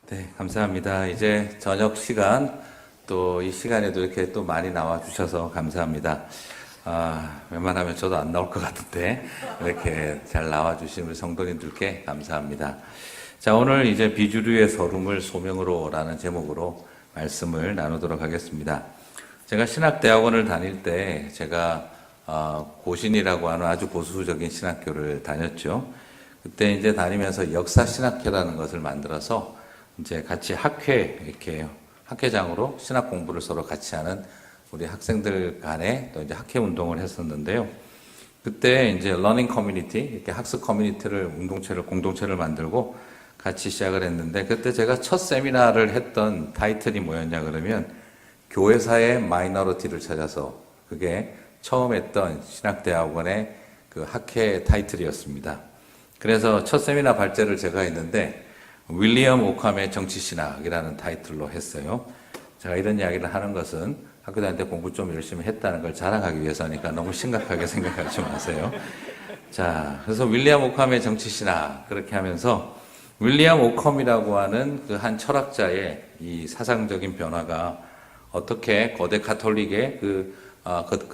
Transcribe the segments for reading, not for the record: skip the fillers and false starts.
네, 감사합니다. 이제 저녁 시간, 또 이 시간에도 이렇게 또 많이 나와 주셔서 감사합니다. 웬만하면 저도 안 나올 것 같은데, 이렇게 잘 나와 주신 우리 성도님들께 감사합니다. 자, 오늘 이제 비주류의 서름을 소명으로라는 제목으로 말씀을 나누도록 하겠습니다. 제가 신학대학원을 다닐 때, 제가 고신이라고 하는 아주 보수적인 신학교를 다녔죠. 그때 이제 다니면서 역사신학회라는 것을 만들어서 이제 같이 이렇게 학회장으로 신학 공부를 서로 같이 하는 우리 학생들 간에 또 이제 학회 운동을 했었는데요. 그때 이제 러닝 커뮤니티, 이렇게 학습 커뮤니티를, 공동체를 만들고 같이 시작을 했는데, 그때 제가 첫 세미나를 했던 타이틀이 뭐였냐 그러면, 교회사의 마이너리티를 찾아서, 그게 처음 했던 신학대학원의 그 학회 타이틀이었습니다. 그래서 첫 세미나 발제를 제가 했는데, 윌리엄 오캄의 정치신학이라는 타이틀로 했어요. 제가 이런 이야기를 하는 것은 학교 다닐 때 공부 좀 열심히 했다는 걸 자랑하기 위해서니까 너무 심각하게 생각하지 마세요. 자, 그래서 윌리엄 오캄의 정치신학, 그렇게 하면서 윌리엄 오컴이라고 하는 그 한 철학자의 이 사상적인 변화가 어떻게 거대 가톨릭의 그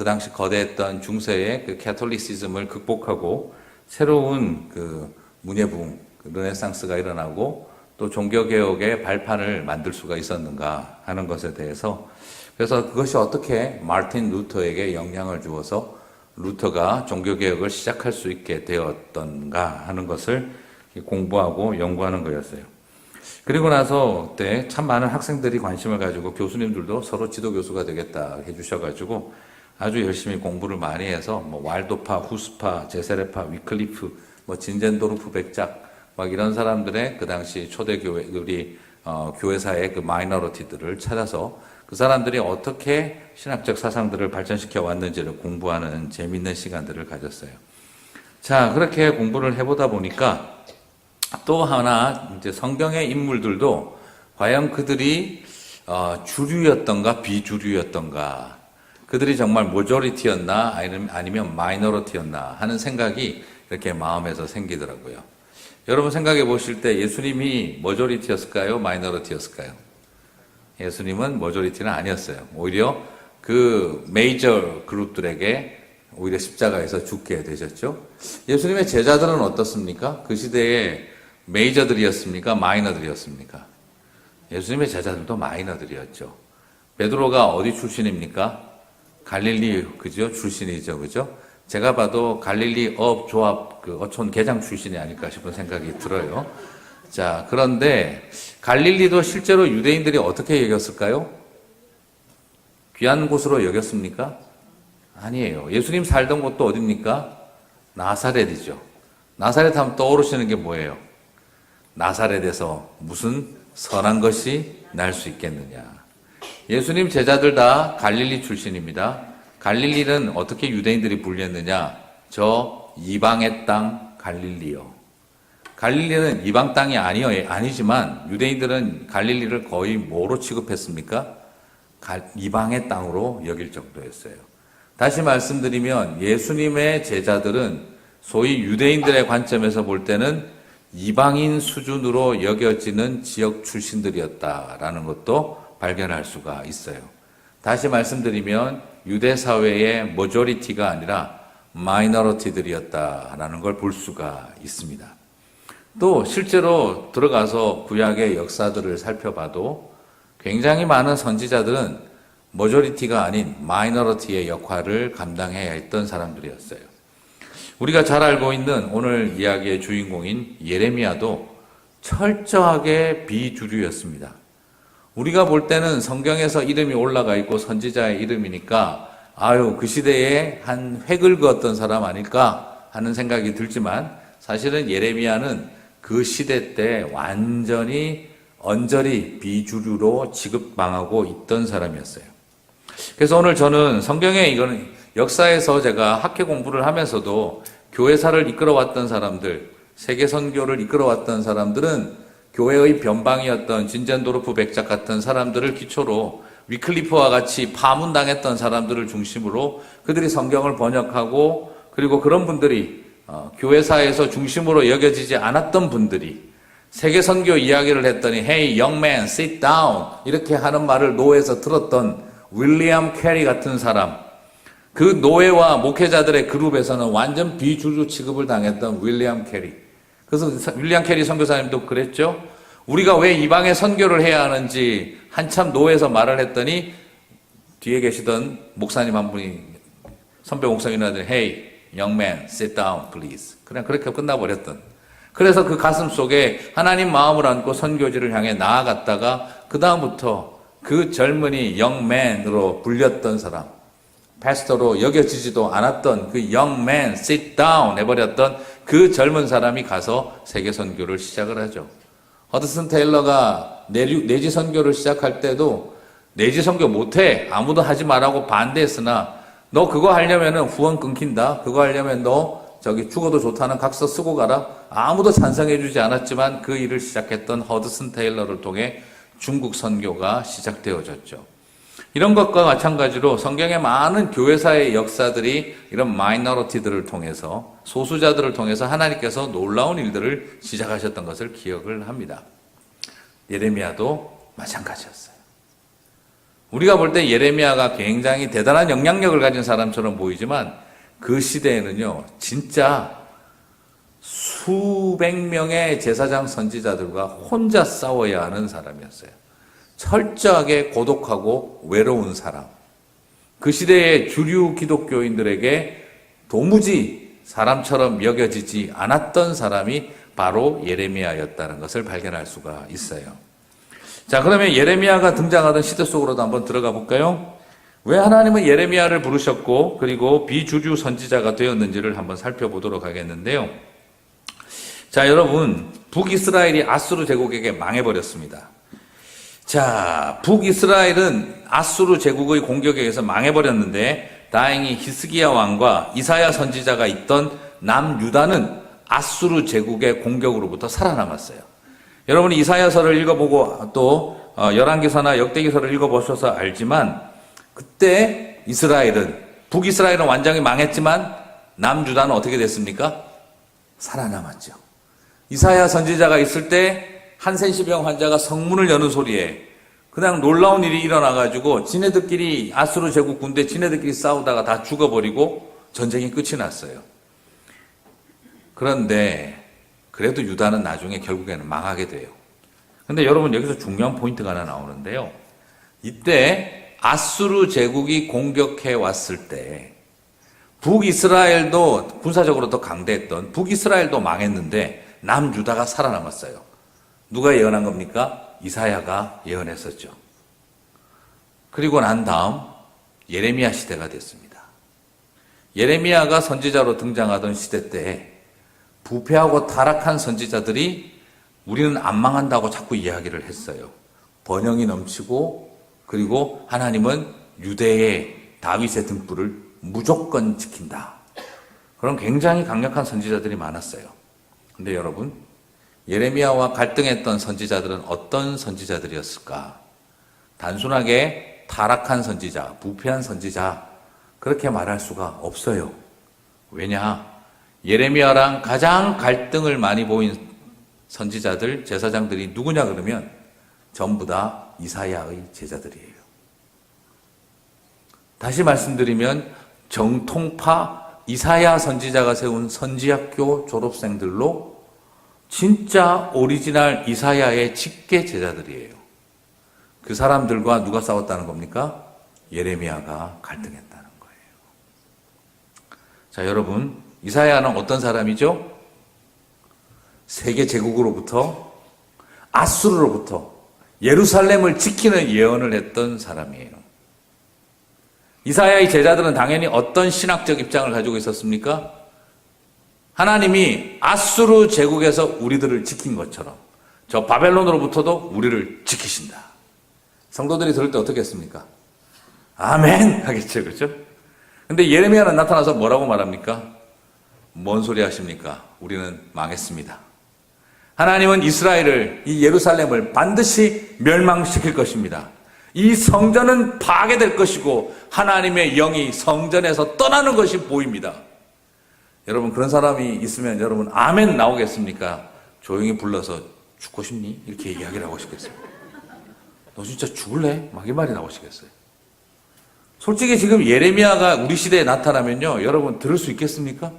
당시 거대했던 중세의 그 캐톨리시즘을 극복하고 새로운 그 문예부흥, 르네상스가 일어나고 또 종교개혁의 발판을 만들 수가 있었는가 하는 것에 대해서, 그래서 그것이 어떻게 마르틴 루터에게 영향을 주어서 루터가 종교개혁을 시작할 수 있게 되었던가 하는 것을 공부하고 연구하는 거였어요. 그리고 나서 그때 참 많은 학생들이 관심을 가지고 교수님들도 서로 지도교수가 되겠다 해주셔가지고 아주 열심히 공부를 많이 해서 뭐 왈도파, 후스파, 제세레파, 위클리프, 뭐 진젠도르프 백작 막 이런 사람들의 그 당시 초대교회, 우리 교회사의 그 마이너리티들을 찾아서 그 사람들이 어떻게 신학적 사상들을 발전시켜 왔는지를 공부하는 재미있는 시간들을 가졌어요. 자, 그렇게 공부를 해보다 보니까 또 하나 이제 성경의 인물들도 과연 그들이 주류였던가 비주류였던가, 그들이 정말 모조리티였나 아니면 마이너리티였나 하는 생각이 이렇게 마음에서 생기더라고요. 여러분 생각해 보실 때 예수님이 머조리티였을까요? 마이너리티였을까요? 예수님은 머조리티는 아니었어요. 오히려 그 메이저 그룹들에게 오히려 십자가에서 죽게 되셨죠. 예수님의 제자들은 어떻습니까? 그 시대에 메이저들이었습니까? 마이너들이었습니까? 예수님의 제자들도 마이너들이었죠. 베드로가 어디 출신입니까? 갈릴리, 그죠? 출신이죠. 그죠? 제가 봐도 갈릴리 조합 그 어촌 계장 출신이 아닐까 싶은 생각이 들어요. 자, 그런데 갈릴리도 실제로 유대인들이 어떻게 여겼을까요? 귀한 곳으로 여겼습니까? 아니에요. 예수님 살던 곳도 어딥니까? 나사렛이죠. 나사렛 하면 떠오르시는 게 뭐예요? 나사렛에서 무슨 선한 것이 날 수 있겠느냐. 예수님 제자들 다 갈릴리 출신입니다. 갈릴리는 어떻게 유대인들이 불렸느냐? 저 이방의 땅 갈릴리요. 갈릴리는 이방 땅이 아니지만 유대인들은 갈릴리를 거의 뭐로 취급했습니까? 이방의 땅으로 여길 정도였어요. 다시 말씀드리면 예수님의 제자들은 소위 유대인들의 관점에서 볼 때는 이방인 수준으로 여겨지는 지역 출신들이었다라는 것도 발견할 수가 있어요. 다시 말씀드리면 유대 사회의 머조리티가 아니라 마이너리티들이었다라는 걸 볼 수가 있습니다. 또 실제로 들어가서 구약의 역사들을 살펴봐도 굉장히 많은 선지자들은 머조리티가 아닌 마이너리티의 역할을 감당해야 했던 사람들이었어요. 우리가 잘 알고 있는 오늘 이야기의 주인공인 예레미야도 철저하게 비주류였습니다. 우리가 볼 때는 성경에서 이름이 올라가 있고 선지자의 이름이니까 그 시대에 한 획을 그었던 사람 아닐까 하는 생각이 들지만, 사실은 예레미야는 그 시대 때 완전히 언저리 비주류로 지급망하고 있던 사람이었어요. 그래서 오늘 저는 성경에 이거는 역사에서 제가 학회 공부를 하면서도 교회사를 이끌어왔던 사람들, 세계 선교를 이끌어왔던 사람들은 교회의 변방이었던 진젠도르프 백작 같은 사람들을 기초로 위클리프와 같이 파문당했던 사람들을 중심으로 그들이 성경을 번역하고, 그리고 그런 분들이 교회사에서 중심으로 여겨지지 않았던 분들이 세계 선교 이야기를 했더니 Hey, young man, sit down 이렇게 하는 말을 노회에서 들었던 윌리엄 캐리 같은 사람, 그 노예와 목회자들의 그룹에서는 완전 비주류 취급을 당했던 윌리엄 캐리. 그래서 윌리엄 캐리 선교사님도 그랬죠. 우리가 왜 이방에 선교를 해야 하는지 한참 노예에서 말을 했더니 뒤에 계시던 목사님 한 분이 선배 목사님한테 Hey, young man, sit down, please. 그냥 그렇게 끝나버렸던. 그래서 그 가슴 속에 하나님 마음을 안고 선교지를 향해 나아갔다가 그 다음부터 그 젊은이 young man으로 불렸던 사람, 패스터로 여겨지지도 않았던 그 young man, sit down 해버렸던 그 젊은 사람이 가서 세계 선교를 시작을 하죠. 허드슨 테일러가 내지 선교를 시작할 때도 내지 선교 못해, 아무도 하지 말라고 반대했으나 너 그거 하려면은 후원 끊긴다, 그거 하려면 너 저기 죽어도 좋다는 각서 쓰고 가라, 아무도 찬성해주지 않았지만 그 일을 시작했던 허드슨 테일러를 통해 중국 선교가 시작되어졌죠. 이런 것과 마찬가지로 성경의 많은 교회사의 역사들이 이런 마이너리티들을 통해서, 소수자들을 통해서 하나님께서 놀라운 일들을 시작하셨던 것을 기억을 합니다. 예레미야도 마찬가지였어요. 우리가 볼 때 예레미야가 굉장히 대단한 영향력을 가진 사람처럼 보이지만 그 시대에는요, 진짜 수백 명의 제사장 선지자들과 혼자 싸워야 하는 사람이었어요. 철저하게 고독하고 외로운 사람. 그 시대의 주류 기독교인들에게 도무지 사람처럼 여겨지지 않았던 사람이 바로 예레미야였다는 것을 발견할 수가 있어요. 자, 그러면 예레미야가 등장하던 시대 속으로도 한번 들어가 볼까요? 왜 하나님은 예레미야를 부르셨고 그리고 비주류 선지자가 되었는지를 한번 살펴보도록 하겠는데요. 자, 여러분, 북이스라엘이 아수르 제국에게 망해버렸습니다. 자, 북이스라엘은 아수르 제국의 공격에 의해서 망해버렸는데 다행히 히스기야 왕과 이사야 선지자가 있던 남유다는 아수르 제국의 공격으로부터 살아남았어요. 여러분이 이사야서를 읽어보고 또 열왕기서나 역대기서를 읽어보셔서 알지만 그때 북이스라엘은 완전히 망했지만 남유다는 어떻게 됐습니까? 살아남았죠. 이사야 선지자가 있을 때 한센시병 환자가 성문을 여는 소리에 그냥 놀라운 일이 일어나가지고 지네들끼리 아수르 제국 군대 지네들끼리 싸우다가 다 죽어버리고 전쟁이 끝이 났어요. 그런데 그래도 유다는 나중에 결국에는 망하게 돼요. 근데 여러분 여기서 중요한 포인트가 하나 나오는데요. 이때 아수르 제국이 공격해 왔을 때 북이스라엘도 군사적으로 더 강대했던 북이스라엘도 망했는데 남유다가 살아남았어요. 누가 예언한 겁니까? 이사야가 예언했었죠. 그리고 난 다음 예레미야 시대가 됐습니다. 예레미야가 선지자로 등장하던 시대 때 부패하고 타락한 선지자들이 우리는 안 망한다고 자꾸 이야기를 했어요. 번영이 넘치고 그리고 하나님은 유대의 다윗의 등불을 무조건 지킨다. 그런 굉장히 강력한 선지자들이 많았어요. 근데 여러분, 예레미야와 갈등했던 선지자들은 어떤 선지자들이었을까? 단순하게 타락한 선지자, 부패한 선지자 그렇게 말할 수가 없어요. 왜냐? 예레미야랑 가장 갈등을 많이 보인 선지자들, 제사장들이 누구냐 그러면 전부 다 이사야의 제자들이에요. 다시 말씀드리면 정통파 이사야 선지자가 세운 선지학교 졸업생들로 진짜 오리지널 이사야의 직계 제자들이에요. 그 사람들과 누가 싸웠다는 겁니까? 예레미야가 갈등했다는 거예요. 자, 여러분, 이사야는 어떤 사람이죠? 세계 제국으로부터 아수르로부터 예루살렘을 지키는 예언을 했던 사람이에요. 이사야의 제자들은 당연히 어떤 신학적 입장을 가지고 있었습니까? 하나님이 아수르 제국에서 우리들을 지킨 것처럼 저 바벨론으로부터도 우리를 지키신다. 성도들이 들을 때 어떻게 했습니까? 아멘 하겠죠, 그렇죠? 근데 예레미야는 나타나서 뭐라고 말합니까? 뭔 소리 하십니까? 우리는 망했습니다. 하나님은 이스라엘을, 이 예루살렘을 반드시 멸망시킬 것입니다. 이 성전은 파괴될 것이고 하나님의 영이 성전에서 떠나는 것이 보입니다. 여러분, 그런 사람이 있으면 여러분 아멘 나오겠습니까? 조용히 불러서 죽고 싶니? 이렇게 이야기를 하고 싶겠어요. 너 진짜 죽을래? 막 이 말이 나오시겠어요. 솔직히 지금 예레미야가 우리 시대에 나타나면요, 여러분 들을 수 있겠습니까?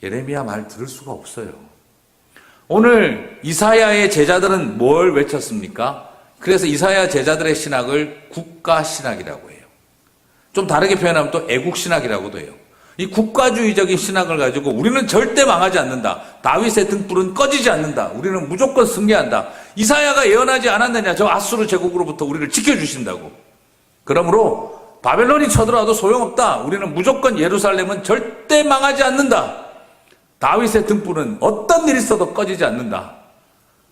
예레미야 말 들을 수가 없어요. 오늘 이사야의 제자들은 뭘 외쳤습니까? 그래서 이사야 제자들의 신학을 국가신학이라고 해요. 좀 다르게 표현하면 또 애국신학이라고도 해요. 이 국가주의적인 신학을 가지고 우리는 절대 망하지 않는다. 다윗의 등불은 꺼지지 않는다. 우리는 무조건 승리한다. 이사야가 예언하지 않았느냐? 저 아수르 제국으로부터 우리를 지켜주신다고. 그러므로 바벨론이 쳐들어와도 소용없다. 우리는 무조건 예루살렘은 절대 망하지 않는다. 다윗의 등불은 어떤 일이 있어도 꺼지지 않는다.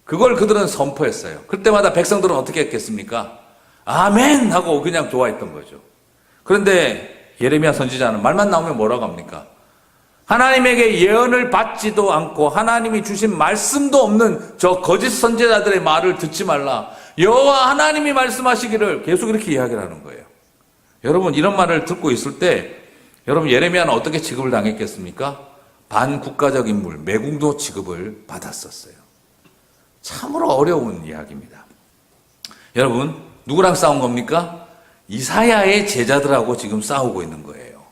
그걸 그들은 선포했어요. 그때마다 백성들은 어떻게 했겠습니까? 아멘! 하고 그냥 좋아했던 거죠. 그런데 예레미야 선지자는 말만 나오면 뭐라고 합니까? 하나님에게 예언을 받지도 않고 하나님이 주신 말씀도 없는 저 거짓 선지자들의 말을 듣지 말라. 여호와 하나님이 말씀하시기를 계속 이렇게 이야기를 하는 거예요. 여러분 이런 말을 듣고 있을 때 여러분 예레미야는 어떻게 취급을 당했겠습니까? 반국가적 인물, 매국노 취급을 받았었어요. 참으로 어려운 이야기입니다. 여러분 누구랑 싸운 겁니까? 이사야의 제자들하고 지금 싸우고 있는 거예요.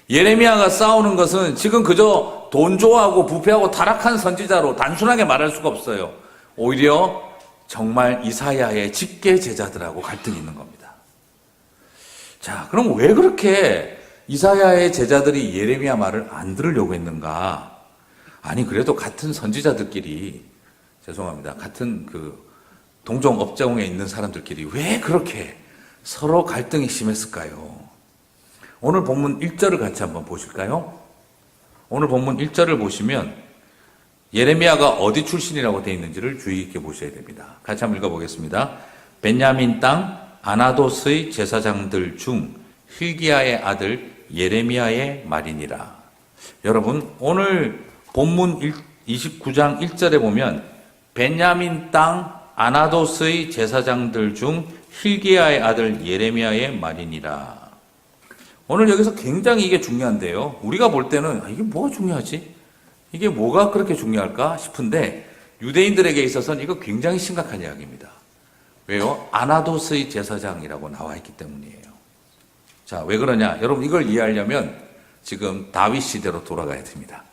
예레미야가 싸우는 것은 지금 그저 돈 좋아하고 부패하고 타락한 선지자로 단순하게 말할 수가 없어요. 오히려 정말 이사야의 직계 제자들하고 갈등이 있는 겁니다. 자, 그럼 왜 그렇게 이사야의 제자들이 예레미야 말을 안 들으려고 했는가? 아니, 그래도 같은 선지자들끼리, 죄송합니다. 같은 동종 업종에 있는 사람들끼리 왜 그렇게 서로 갈등이 심했을까요? 오늘 본문 1절을 같이 한번 보실까요? 오늘 본문 1절을 보시면 예레미야가 어디 출신이라고 되어 있는지를 주의 깊게 보셔야 됩니다. 같이 한번 읽어보겠습니다. 베냐민 땅 아나돗의 제사장들 중 hil기야의 아들 예레미야의 말이니라. 여러분 오늘 본문 29장 1절에 보면 베냐민 땅 아나돗의 제사장들 중 hil기야의 아들 예레미야의 말이니라. 오늘 여기서 굉장히 이게 중요한데요. 우리가 볼 때는 이게 뭐가 중요하지? 이게 뭐가 그렇게 중요할까 싶은데 유대인들에게 있어서는 이거 굉장히 심각한 이야기입니다. 왜요? 아나돗의 제사장이라고 나와 있기 때문이에요. 자, 왜 그러냐? 여러분 이걸 이해하려면 지금 다윗 시대로 돌아가야 됩니다.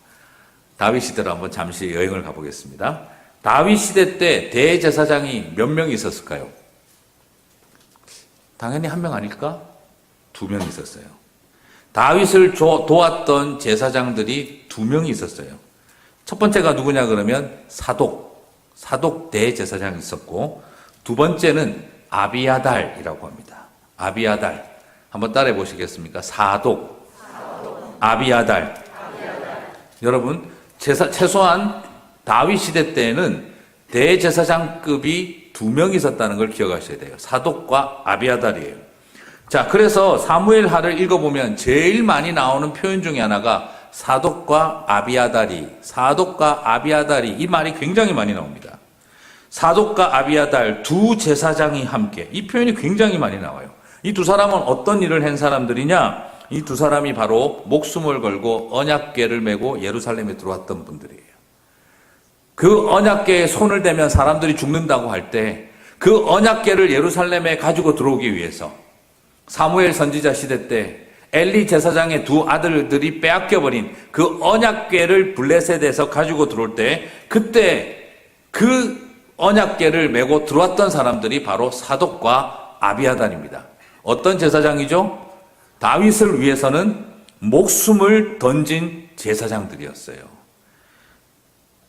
다윗 시대로 한번 잠시 여행을 가보겠습니다. 다윗 시대 때 대제사장이 몇 명이 있었을까요? 당연히 한 명 아닐까? 2명 있었어요. 다윗을 도왔던 제사장들이 2명이 있었어요. 첫 번째가 누구냐 그러면 사독 대제사장이 있었고, 두 번째는 아비아달이라고 합니다. 아비아달. 한번 따라해 보시겠습니까? 사독, 아비아달. 여러분, 최소한 다윗 시대 때에는 대제사장급이 2명 있었다는 걸 기억하셔야 돼요. 사독과 아비아달이에요. 자, 그래서 사무엘하를 읽어보면 제일 많이 나오는 표현 중에 하나가 사독과 아비아달이 이 말이 굉장히 많이 나옵니다. 사독과 아비아달 두 제사장이 함께, 이 표현이 굉장히 많이 나와요. 이 두 사람은 어떤 일을 한 사람들이냐? 이 두 사람이 바로 목숨을 걸고 언약궤를 메고 예루살렘에 들어왔던 분들이에요. 그 언약궤에 손을 대면 사람들이 죽는다고 할 때 그 언약궤를 예루살렘에 가지고 들어오기 위해서 사무엘 선지자 시대 때 엘리 제사장의 두 아들들이 빼앗겨버린 그 언약궤를 블레셋에서 가지고 들어올 때 그때 그 언약궤를 메고 들어왔던 사람들이 바로 사독과 아비아달입니다. 어떤 제사장이죠? 다윗을 위해서는 목숨을 던진 제사장들이었어요.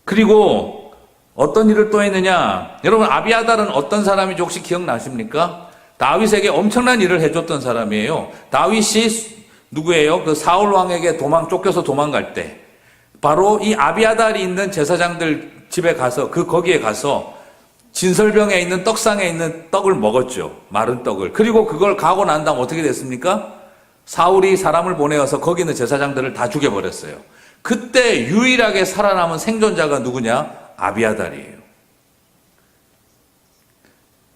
그리고 어떤 일을 또 했느냐? 여러분 아비아달은 어떤 사람인지 혹시 기억나십니까? 다윗에게 엄청난 일을 해줬던 사람이에요. 다윗이 누구예요? 그 사울 왕에게 쫓겨서 도망갈 때 바로 이 아비아달이 있는 제사장들 집에 가서 거기에 가서 진설병에 있는 떡상에 있는 떡을 먹었죠. 마른 떡을. 그리고 그걸 가고 난 다음 어떻게 됐습니까? 사울이 사람을 보내어서 거기 있는 제사장들을 다 죽여버렸어요. 그때 유일하게 살아남은 생존자가 누구냐? 아비아달이에요.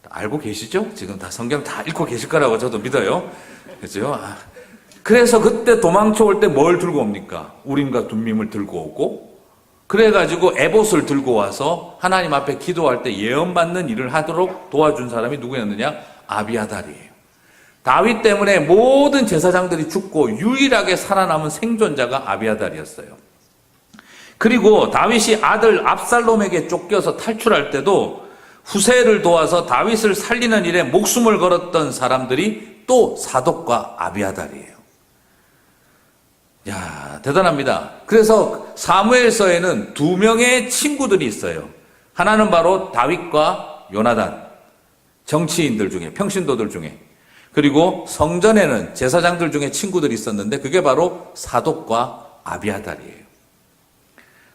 알고 계시죠? 지금 다 성경 다 읽고 계실 거라고 저도 믿어요. 그죠? 그래서 그때 도망쳐 올 때 뭘 들고 옵니까? 우림과 둠밈을 들고 오고 그래가지고 에봇을 들고 와서 하나님 앞에 기도할 때 예언받는 일을 하도록 도와준 사람이 누구였느냐? 아비아달이에요. 다윗 때문에 모든 제사장들이 죽고 유일하게 살아남은 생존자가 아비아달이었어요. 그리고 다윗이 아들 압살롬에게 쫓겨서 탈출할 때도 후세를 도와서 다윗을 살리는 일에 목숨을 걸었던 사람들이 또 사독과 아비아달이에요. 야, 대단합니다. 그래서 사무엘서에는 두 명의 친구들이 있어요. 하나는 바로 다윗과 요나단, 정치인들 중에, 평신도들 중에. 그리고 성전에는 제사장들 중에 친구들이 있었는데 그게 바로 사독과 아비아달이에요.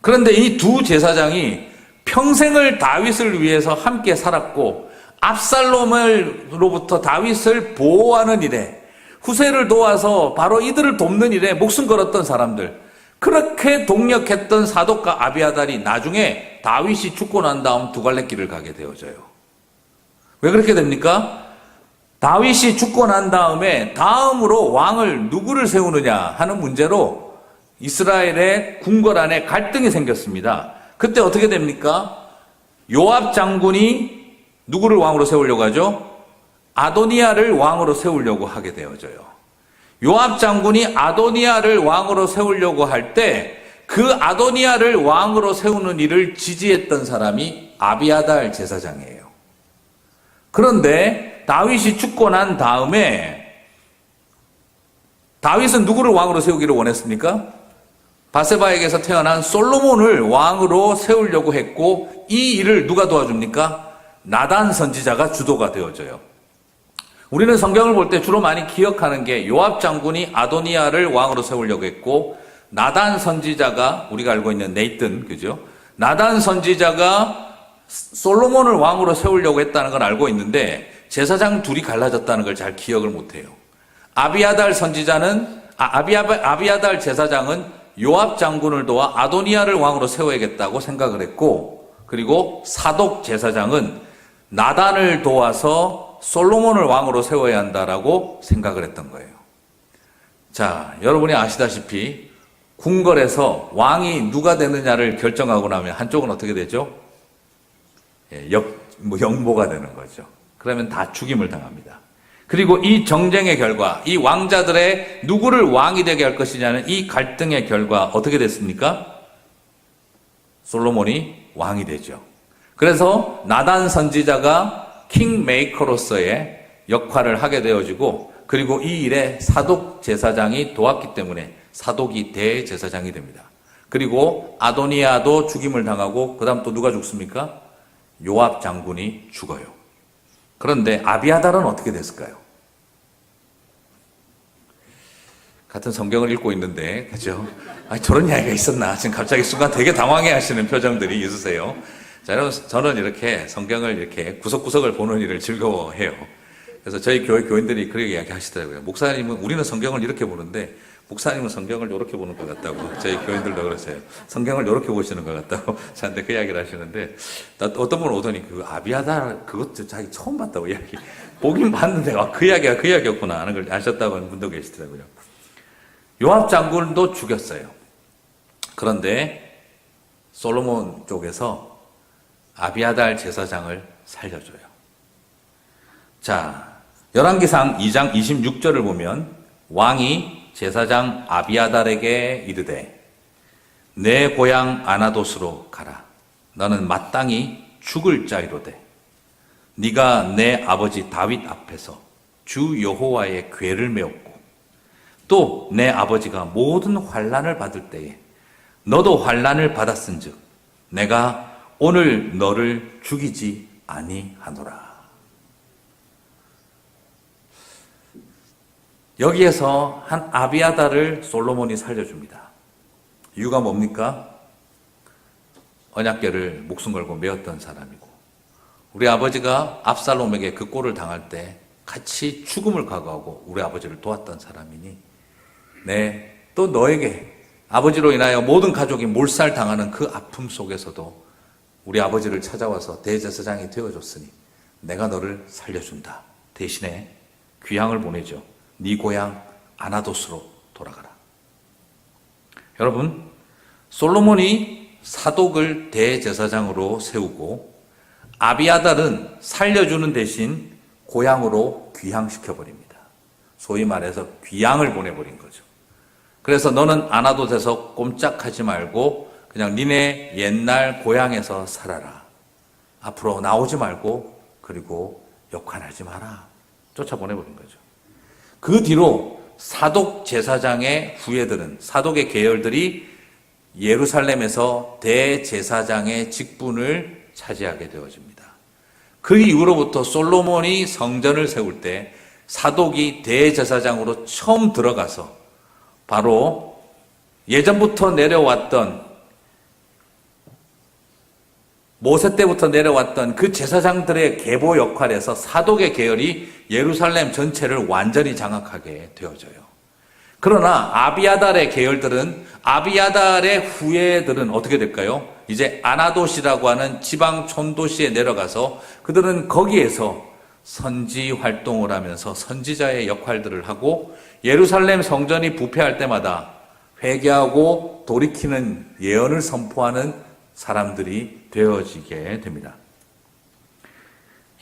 그런데 이 두 제사장이 평생을 다윗을 위해서 함께 살았고 압살롬으로부터 다윗을 보호하는 일에, 후세를 도와서 바로 이들을 돕는 일에 목숨 걸었던 사람들, 그렇게 동력했던 사독과 아비아달이 나중에 다윗이 죽고 난 다음 두 갈래 길을 가게 되어져요. 왜 그렇게 됩니까? 다윗이 죽고 난 다음에 다음으로 왕을 누구를 세우느냐 하는 문제로 이스라엘의 궁궐 안에 갈등이 생겼습니다. 그때 어떻게 됩니까? 요압 장군이 누구를 왕으로 세우려고 하죠? 아도니아를 왕으로 세우려고 하게 되어져요. 요압 장군이 아도니아를 왕으로 세우려고 할 때 그 아도니아를 왕으로 세우는 일을 지지했던 사람이 아비아달 제사장이에요. 그런데 다윗이 죽고 난 다음에 다윗은 누구를 왕으로 세우기를 원했습니까? 바세바에게서 태어난 솔로몬을 왕으로 세우려고 했고, 이 일을 누가 도와줍니까? 나단 선지자가 주도가 되어져요. 우리는 성경을 볼 때 주로 많이 기억하는 게 요압 장군이 아도니아를 왕으로 세우려고 했고, 나단 선지자가, 우리가 알고 있는 네이튼, 그죠? 나단 선지자가 솔로몬을 왕으로 세우려고 했다는 걸 알고 있는데 제사장 둘이 갈라졌다는 걸 잘 기억을 못해요. 아비아달 선지자는 아비아달 제사장은 요압 장군을 도와 아도니아를 왕으로 세워야겠다고 생각을 했고, 그리고 사독 제사장은 나단을 도와서 솔로몬을 왕으로 세워야 한다라고 생각을 했던 거예요. 자, 여러분이 아시다시피 궁궐에서 왕이 누가 되느냐를 결정하고 나면 한쪽은 어떻게 되죠? 영보가 되는 거죠. 그러면 다 죽임을 당합니다. 그리고 이 정쟁의 결과, 이 왕자들의 누구를 왕이 되게 할 것이냐는 이 갈등의 결과 어떻게 됐습니까? 솔로몬이 왕이 되죠. 그래서 나단 선지자가 킹메이커로서의 역할을 하게 되어지고, 그리고 이 일에 사독 제사장이 도왔기 때문에 사독이 대제사장이 됩니다. 그리고 아도니아도 죽임을 당하고, 그 다음 또 누가 죽습니까? 요압 장군이 죽어요. 그런데 아비아달은 어떻게 됐을까요? 같은 성경을 읽고 있는데, 그죠? 저런 이야기가 있었나? 지금 갑자기 순간 되게 당황해 하시는 표정들이 있으세요. 자, 여러분, 저는 이렇게 성경을 이렇게 구석구석을 보는 일을 즐거워해요. 그래서 저희 교회 교인들이 그렇게 이야기 하시더라고요. 목사님은, 우리는 성경을 이렇게 보는데, 목사님은 성경을 이렇게 보는 것 같다고. 저희 교인들도 그러세요. 성경을 이렇게 보시는 것 같다고. 저한테 그 이야기를 하시는데, 어떤 분 오더니 그 아비아달, 그것도 자기 처음 봤다고 이야기. 보긴 봤는데, 그 이야기가 그 이야기였구나 하는 걸 아셨다고 하는 분도 계시더라고요. 요압 장군도 죽였어요. 그런데 솔로몬 쪽에서 아비아달 제사장을 살려줘요. 자, 열왕기상 2장 26절을 보면 왕이 제사장 아비아달에게 이르되 내 고향 아나돗으로 가라. 너는 마땅히 죽을 자이로되 네가 내 아버지 다윗 앞에서 주 여호와의 궤를 메었고 또 내 아버지가 모든 환난을 받을 때에 너도 환난을 받았은즉 내가 오늘 너를 죽이지 아니하노라. 여기에서 한 아비아달을 솔로몬이 살려줍니다. 이유가 뭡니까? 언약궤를 목숨 걸고 메었던 사람이고, 우리 아버지가 압살롬에게 그 꼴을 당할 때 같이 죽음을 각오하고 우리 아버지를 도왔던 사람이니, 또 너에게 아버지로 인하여 모든 가족이 몰살당하는 그 아픔 속에서도 우리 아버지를 찾아와서 대제사장이 되어줬으니 내가 너를 살려준다. 대신에 귀향을 보내죠. 네 고향 아나돗으로 돌아가라. 여러분, 솔로몬이 사독을 대제사장으로 세우고 아비아달은 살려주는 대신 고향으로 귀향시켜버립니다. 소위 말해서 귀향을 보내버린 거죠. 그래서 너는 아나돗에서 꼼짝하지 말고 그냥 니네 옛날 고향에서 살아라. 앞으로 나오지 말고 그리고 역할하지 마라. 쫓아보내버린 거죠. 그 뒤로 사독 제사장의 후예들은, 사독의 계열들이 예루살렘에서 대제사장의 직분을 차지하게 되어집니다. 그 이후로부터 솔로몬이 성전을 세울 때 사독이 대제사장으로 처음 들어가서 바로 예전부터 내려왔던, 모세 때부터 내려왔던 그 제사장들의 계보 역할에서 사독의 계열이 예루살렘 전체를 완전히 장악하게 되어져요. 그러나 아비아달의 계열들은, 아비아달의 후예들은 어떻게 될까요? 이제 아나돗이라고 하는 지방 촌도시에 내려가서 그들은 거기에서 선지 활동을 하면서 선지자의 역할들을 하고 예루살렘 성전이 부패할 때마다 회개하고 돌이키는 예언을 선포하는 사람들이 되어지게 됩니다.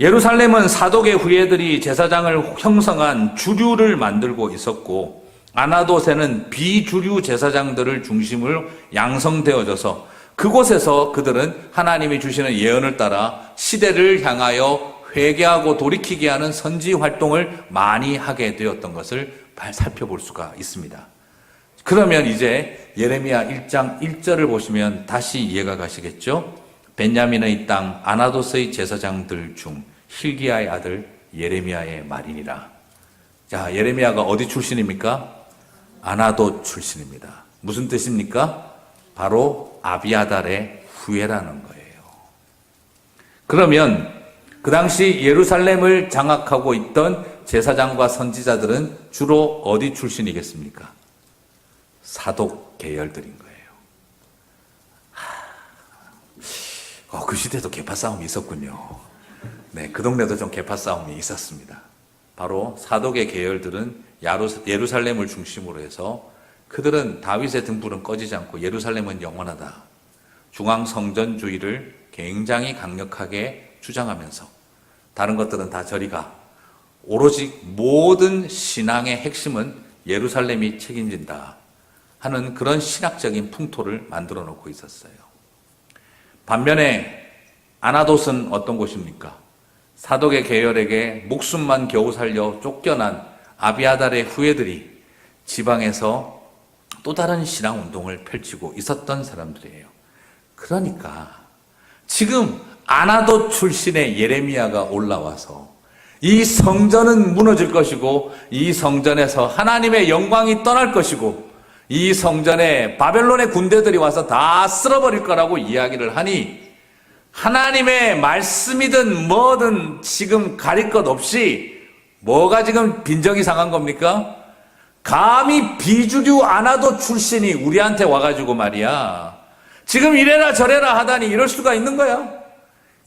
예루살렘은 사독의 후예들이 제사장을 형성한 주류를 만들고 있었고 아나돗에는 비주류 제사장들을 중심으로 양성되어져서 그곳에서 그들은 하나님이 주시는 예언을 따라 시대를 향하여 회개하고 돌이키게 하는 선지 활동을 많이 하게 되었던 것을 살펴볼 수가 있습니다. 그러면 이제 예레미야 1장 1절을 보시면 다시 이해가 가시겠죠? 베냐민의 땅 아나돗의 제사장들 중 hil기야의 아들 예레미야의 말이니라. 자, 예레미야가 어디 출신입니까? 아나돗 출신입니다. 무슨 뜻입니까? 바로 아비아달의 후예라는 거예요. 그러면 그 당시 예루살렘을 장악하고 있던 제사장과 선지자들은 주로 어디 출신이겠습니까? 사독 계열들인 거예요. 그 시대도 계파 싸움이 있었군요. 네, 그 동네도 좀 계파 싸움이 있었습니다. 바로 사독의 계열들은 예루살렘을 중심으로 해서 그들은 다윗의 등불은 꺼지지 않고 예루살렘은 영원하다. 중앙성전주의를 굉장히 강력하게 주장하면서 다른 것들은 다 저리 가. 오로지 모든 신앙의 핵심은 예루살렘이 책임진다 하는 그런 신학적인 풍토를 만들어 놓고 있었어요. 반면에 아나돗은 어떤 곳입니까? 사독의 계열에게 목숨만 겨우 살려 쫓겨난 아비아달의 후예들이 지방에서 또 다른 신앙 운동을 펼치고 있었던 사람들이에요. 그러니까 지금 아나돗 출신의 예레미야가 올라와서 이 성전은 무너질 것이고 이 성전에서 하나님의 영광이 떠날 것이고 이 성전에 바벨론의 군대들이 와서 다 쓸어버릴 거라고 이야기를 하니 하나님의 말씀이든 뭐든 지금 가릴 것 없이 뭐가 지금 빈정이 상한 겁니까? 감히 비주류 아나돗 출신이 우리한테 와가지고 말이야. 지금 이래라 저래라 하다니 이럴 수가 있는 거야?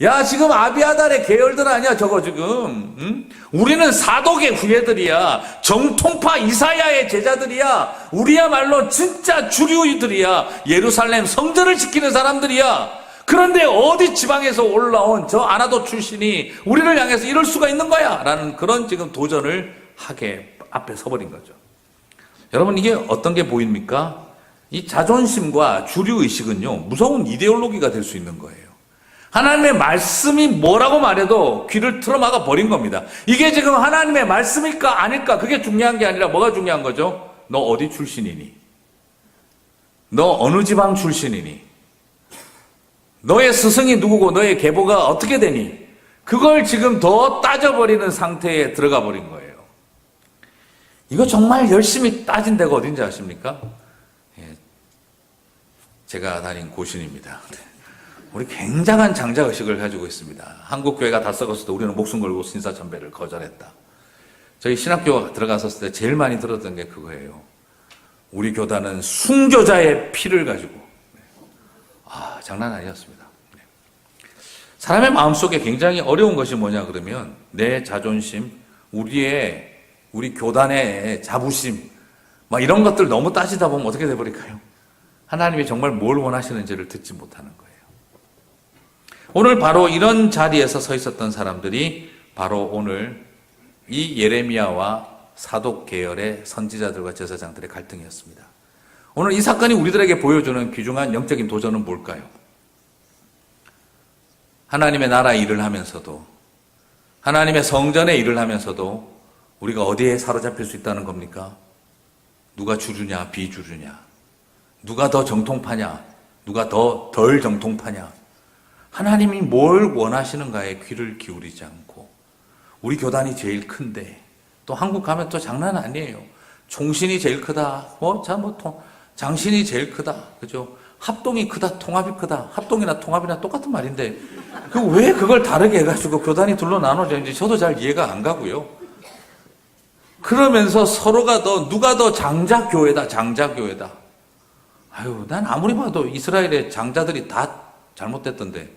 야, 지금 아비아달의 계열들 아니야, 저거 지금. 응? 우리는 사독의 후예들이야. 정통파 이사야의 제자들이야. 우리야말로 진짜 주류들이야. 예루살렘 성전을 지키는 사람들이야. 그런데 어디 지방에서 올라온 저 아나돗 출신이 우리를 향해서 이럴 수가 있는 거야. 라는 그런 지금 도전을 하게 앞에 서버린 거죠. 여러분, 이게 어떤 게 보입니까? 이 자존심과 주류의식은요, 무서운 이데올로기가 될 수 있는 거예요. 하나님의 말씀이 뭐라고 말해도 귀를 틀어막아 버린 겁니다. 이게 지금 하나님의 말씀일까 아닐까 그게 중요한 게 아니라 뭐가 중요한 거죠? 너 어디 출신이니? 너 어느 지방 출신이니? 너의 스승이 누구고 너의 계보가 어떻게 되니? 그걸 지금 더 따져버리는 상태에 들어가 버린 거예요. 이거 정말 열심히 따진 데가 어딘지 아십니까? 제가 다닌 고신입니다. 우리 굉장한 장자의식을 가지고 있습니다. 한국 교회가 다 썩었을 때 우리는 목숨 걸고 신사참배를 거절했다. 저희 신학교 들어갔었을 때 제일 많이 들었던 게 그거예요. 우리 교단은 순교자의 피를 가지고. 장난 아니었습니다. 사람의 마음속에 굉장히 어려운 것이 뭐냐 그러면 내 자존심, 우리 교단의 자부심 막 이런 것들 너무 따지다 보면 어떻게 돼버릴까요? 하나님이 정말 뭘 원하시는지를 듣지 못하는 거예요. 오늘 바로 이런 자리에서 서 있었던 사람들이 바로 오늘 이 예레미야와 사독 계열의 선지자들과 제사장들의 갈등이었습니다. 오늘 이 사건이 우리들에게 보여주는 귀중한 영적인 도전은 뭘까요? 하나님의 나라 일을 하면서도, 하나님의 성전의 일을 하면서도 우리가 어디에 사로잡힐 수 있다는 겁니까? 누가 주류냐 비주류냐, 누가 더 정통파냐 누가 더 덜 정통파냐, 하나님이 뭘 원하시는가에 귀를 기울이지 않고, 우리 교단이 제일 큰데, 또 한국 가면 또 장난 아니에요. 총신이 제일 크다, 장신이 제일 크다, 그죠? 합동이 크다, 통합이 크다. 합동이나 통합이나 똑같은 말인데 왜 그걸 다르게 해가지고 교단이 둘로 나눠졌는지 저도 잘 이해가 안 가고요. 그러면서 서로가 누가 더 장자교회다, 장자교회다. 아유, 난 아무리 봐도 이스라엘의 장자들이 다 잘못됐던데.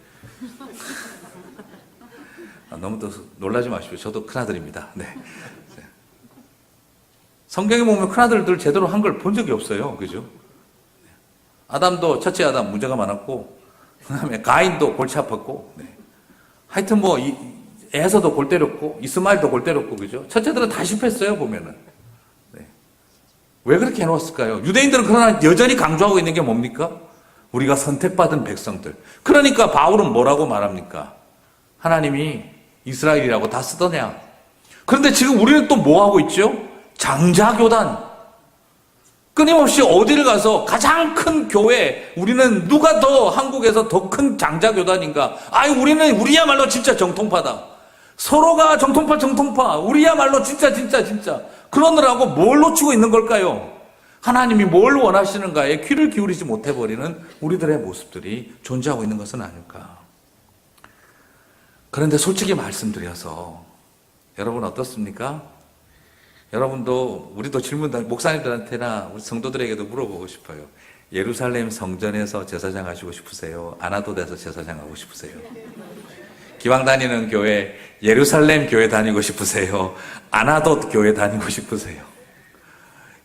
너무 또 놀라지 마십시오. 저도 큰아들입니다. 네. 성경에 보면 큰아들들 제대로 한 걸 본 적이 없어요. 그죠? 아담도, 첫째 아담 문제가 많았고, 그 다음에 가인도 골치 아팠고, 네. 하여튼 에서도 골 때렸고, 이스마엘도 골 때렸고, 그죠? 첫째들은 다 실패했어요, 보면은. 네. 왜 그렇게 해놓았을까요? 유대인들은 그러나 여전히 강조하고 있는 게 뭡니까? 우리가 선택받은 백성들. 그러니까 바울은 뭐라고 말합니까? 하나님이 이스라엘이라고 다 쓰더냐? 그런데 지금 우리는 또 뭐 하고 있죠? 장자교단. 끊임없이 어디를 가서 가장 큰 교회, 우리는 누가 더 한국에서 더 큰 장자교단인가? 우리는 우리야말로 진짜 정통파다. 서로가 정통파, 우리야말로 진짜. 그러느라고 뭘 놓치고 있는 걸까요? 하나님이 뭘 원하시는가에 귀를 기울이지 못해버리는 우리들의 모습들이 존재하고 있는 것은 아닐까. 그런데 솔직히 말씀드려서 여러분 어떻습니까? 여러분도, 우리도 목사님들한테나 우리 성도들에게도 물어보고 싶어요. 예루살렘 성전에서 제사장 하시고 싶으세요? 아나돗에서 제사장 하고 싶으세요? 기왕 다니는 교회, 예루살렘 교회 다니고 싶으세요? 아나돗 교회 다니고 싶으세요?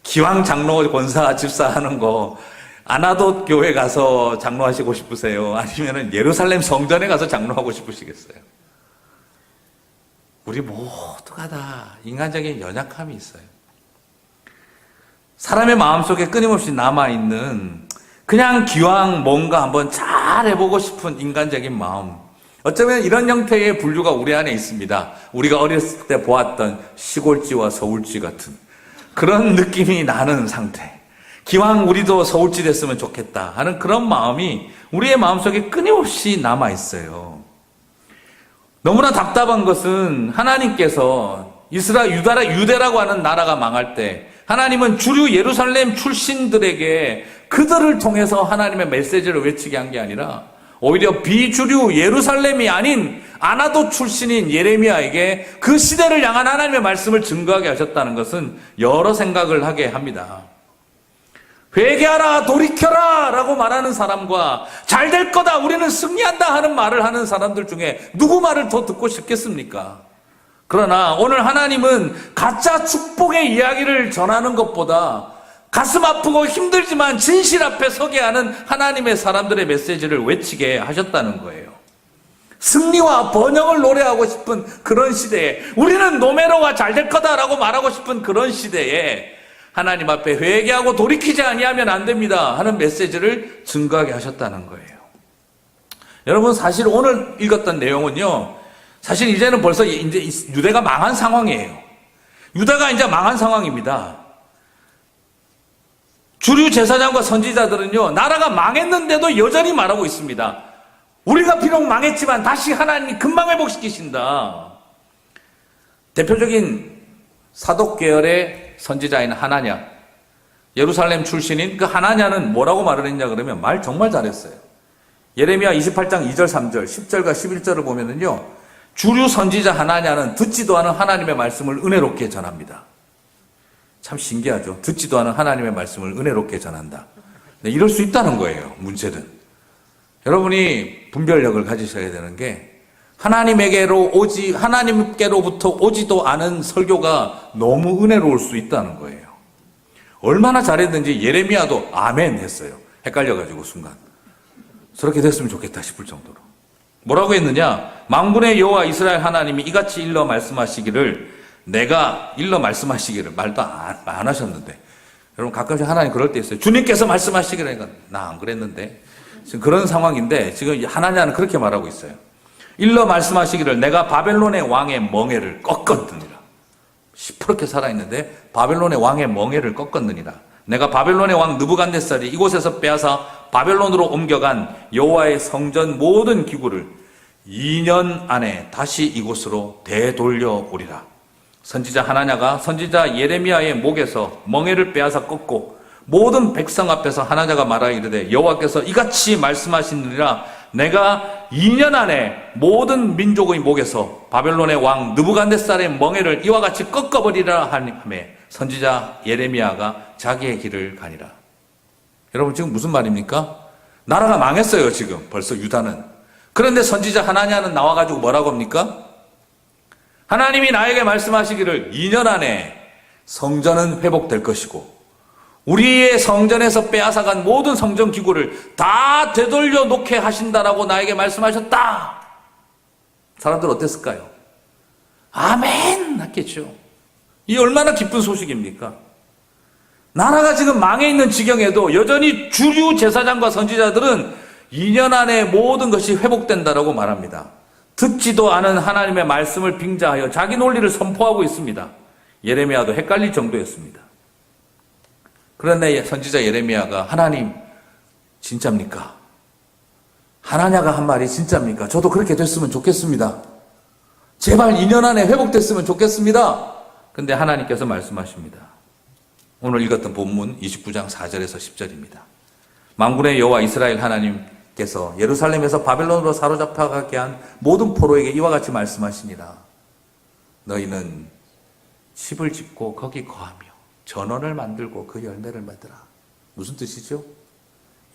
기왕 장로, 권사, 집사 하는 거, 아나돗 교회 가서 장로하시고 싶으세요? 아니면은 예루살렘 성전에 가서 장로하고 싶으시겠어요? 우리 모두가 다 인간적인 연약함이 있어요. 사람의 마음속에 끊임없이 남아있는, 그냥 기왕 뭔가 한번 잘 해보고 싶은 인간적인 마음. 어쩌면 이런 형태의 분류가 우리 안에 있습니다. 우리가 어렸을 때 보았던 시골쥐와 서울쥐 같은 그런 느낌이 나는 상태. 기왕 우리도 서울쥐 됐으면 좋겠다 하는 그런 마음이 우리의 마음속에 끊임없이 남아있어요. 너무나 답답한 것은 하나님께서 유대라고 하는 나라가 망할 때 하나님은 주류 예루살렘 출신들에게 그들을 통해서 하나님의 메시지를 외치게 한 게 아니라 오히려 비주류 예루살렘이 아닌 아나돗 출신인 예레미야에게 그 시대를 향한 하나님의 말씀을 증거하게 하셨다는 것은 여러 생각을 하게 합니다. 회개하라, 돌이켜라 라고 말하는 사람과 잘 될 거다, 우리는 승리한다 하는 말을 하는 사람들 중에 누구 말을 더 듣고 싶겠습니까? 그러나 오늘 하나님은 가짜 축복의 이야기를 전하는 것보다 가슴 아프고 힘들지만 진실 앞에 서게 하는 하나님의 사람들의 메시지를 외치게 하셨다는 거예요. 승리와 번영을 노래하고 싶은 그런 시대에, 우리는 노매로와 잘 될 거다라고 말하고 싶은 그런 시대에 하나님 앞에 회개하고 돌이키지 아니하면 안 됩니다 하는 메시지를 증거하게 하셨다는 거예요. 여러분, 사실 오늘 읽었던 내용은요, 사실 이제는 벌써 이제 유대가 망한 상황이에요. 유다가 이제 망한 상황입니다. 주류 제사장과 선지자들은요, 나라가 망했는데도 여전히 말하고 있습니다. 우리가 비록 망했지만 다시 하나님이 금방 회복시키신다. 대표적인 사독 계열의 선지자인 하나냐, 예루살렘 출신인 그 하나냐는 뭐라고 말을 했냐 그러면 말 정말 잘했어요. 예레미야 28장 2절 3절 10절과 11절을 보면은요, 주류 선지자 하나냐는 듣지도 않은 하나님의 말씀을 은혜롭게 전합니다. 참 신기하죠. 듣지도 않은 하나님의 말씀을 은혜롭게 전한다. 네, 이럴 수 있다는 거예요, 문제는. 여러분이 분별력을 가지셔야 되는 게, 하나님께로부터 오지도 않은 설교가 너무 은혜로울 수 있다는 거예요. 얼마나 잘했는지 예레미야도 아멘 했어요. 헷갈려가지고 순간. 저렇게 됐으면 좋겠다 싶을 정도로. 뭐라고 했느냐? 만군의 여호와 이스라엘 하나님이 이같이 일러 말씀하시기를, 내가 일러 말씀하시기를, 말도 안 하셨는데. 여러분 가끔씩 하나님 그럴 때 있어요. 주님께서 말씀하시기를. 그러니까 나 안 그랬는데. 지금 그런 상황인데 지금 하나님은 그렇게 말하고 있어요. 일러 말씀하시기를, 내가 바벨론의 왕의 멍에를 꺾었느니라. 시퍼렇게 살아있는데 바벨론의 왕의 멍에를 꺾었느니라. 내가 바벨론의 왕 느부갓네살이 이곳에서 빼앗아 바벨론으로 옮겨간 여호와의 성전 모든 기구를 2년 안에 다시 이곳으로 되돌려 오리라. 선지자 하나냐가 선지자 예레미야의 목에서 멍에를 빼앗아 꺾고 모든 백성 앞에서 하나냐가 말하여 이르되, 여호와께서 이같이 말씀하시느니라. 내가 2년 안에 모든 민족의 목에서 바벨론의 왕 느부갓네살의 멍에를 이와 같이 꺾어버리라 하매 선지자 예레미야가 자기의 길을 가니라. 여러분 지금 무슨 말입니까? 나라가 망했어요. 지금 벌써 유다는. 그런데 선지자 하나냐는 나와가지고 뭐라고 합니까? 하나님이 나에게 말씀하시기를 2년 안에 성전은 회복될 것이고 우리의 성전에서 빼앗아간 모든 성전 기구를 다 되돌려 놓게 하신다라고 나에게 말씀하셨다. 사람들 어땠을까요? 아멘 했겠죠. 이 얼마나 기쁜 소식입니까? 나라가 지금 망해 있는 지경에도 여전히 주류 제사장과 선지자들은 2년 안에 모든 것이 회복된다라고 말합니다. 듣지도 않은 하나님의 말씀을 빙자하여 자기 논리를 선포하고 있습니다. 예레미야도 헷갈릴 정도였습니다. 그런데 선지자 예레미야가, 하나님 진짜입니까? 하나냐가 한 말이 진짜입니까? 저도 그렇게 됐으면 좋겠습니다. 제발 2년 안에 회복됐으면 좋겠습니다. 근데 하나님께서 말씀하십니다. 오늘 읽었던 본문 29장 4절에서 10절입니다. 만군의 여호와 이스라엘 하나님께서 예루살렘에서 바벨론으로 사로잡혀가게 한 모든 포로에게 이와 같이 말씀하시니라. 너희는 집을 짓고 거기 거하며 전원을 만들고 그 열매를 맺으라. 무슨 뜻이죠?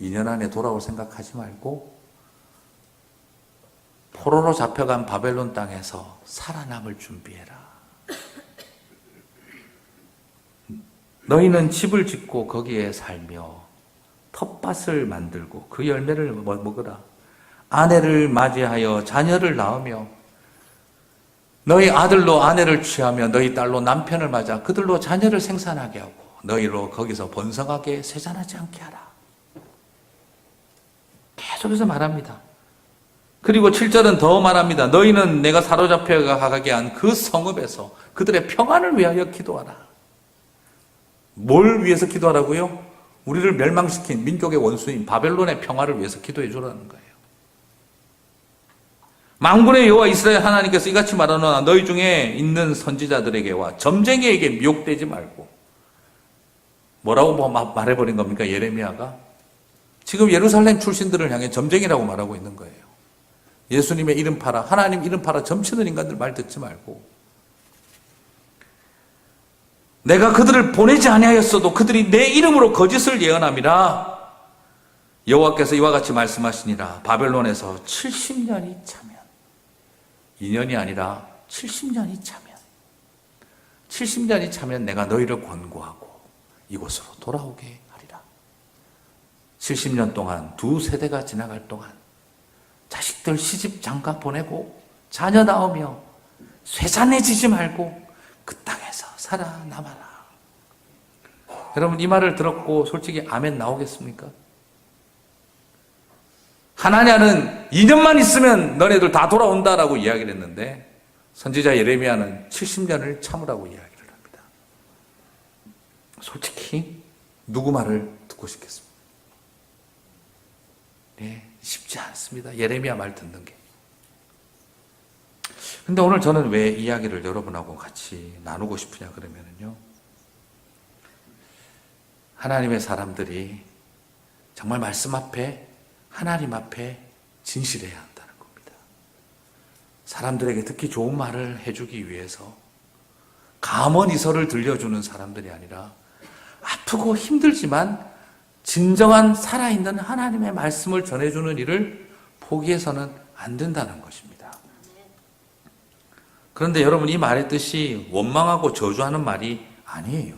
2년 안에 돌아올 생각하지 말고 포로로 잡혀간 바벨론 땅에서 살아남을 준비해라. 너희는 집을 짓고 거기에 살며 텃밭을 만들고 그 열매를 먹으라. 아내를 맞이하여 자녀를 낳으며 너희 아들로 아내를 취하며 너희 딸로 남편을 맞아 그들로 자녀를 생산하게 하고 너희로 거기서 번성하게 세잔하지 않게 하라. 계속해서 말합니다. 그리고 7절은 더 말합니다. 너희는 내가 사로잡혀가게 한 그 성읍에서 그들의 평안을 위하여 기도하라. 뭘 위해서 기도하라고요? 우리를 멸망시킨 민족의 원수인 바벨론의 평화를 위해서 기도해 주라는 거예요. 만군의 여호와 이스라엘 하나님께서 이같이 말하노라. 너희 중에 있는 선지자들에게와 점쟁이에게 미혹되지 말고. 뭐라고 말해버린 겁니까? 예레미야가 지금 예루살렘 출신들을 향해 점쟁이라고 말하고 있는 거예요. 예수님의 이름 팔아, 하나님 이름 팔아 점치는 인간들 말 듣지 말고, 내가 그들을 보내지 아니하였어도 그들이 내 이름으로 거짓을 예언함이라. 여호와께서 이와 같이 말씀하시니라. 바벨론에서 70년이 차면, 2년이 아니라 70년이 차면, 70년이 차면 내가 너희를 권고하고 이곳으로 돌아오게 하리라. 70년 동안 두 세대가 지나갈 동안 자식들 시집 장가 보내고 자녀 낳으며 쇠잔해지지 말고 그 땅에서 살아남아라. 여러분 이 말을 들었고 솔직히 아멘 나오겠습니까? 하나냐는 2년만 있으면 너네들 다 돌아온다라고 이야기를 했는데 선지자 예레미야는 70년을 참으라고 이야기를 합니다. 솔직히 누구 말을 듣고 싶겠습니까? 네, 쉽지 않습니다. 예레미야 말 듣는 게. 근데 오늘 저는 왜 이야기를 여러분하고 같이 나누고 싶으냐 그러면요, 하나님의 사람들이 정말 말씀 앞에, 하나님 앞에 진실해야 한다는 겁니다. 사람들에게 듣기 좋은 말을 해주기 위해서 감언이설을 들려주는 사람들이 아니라 아프고 힘들지만 진정한 살아있는 하나님의 말씀을 전해주는 일을 포기해서는 안 된다는 것입니다. 그런데 여러분 이 말의 뜻이 원망하고 저주하는 말이 아니에요.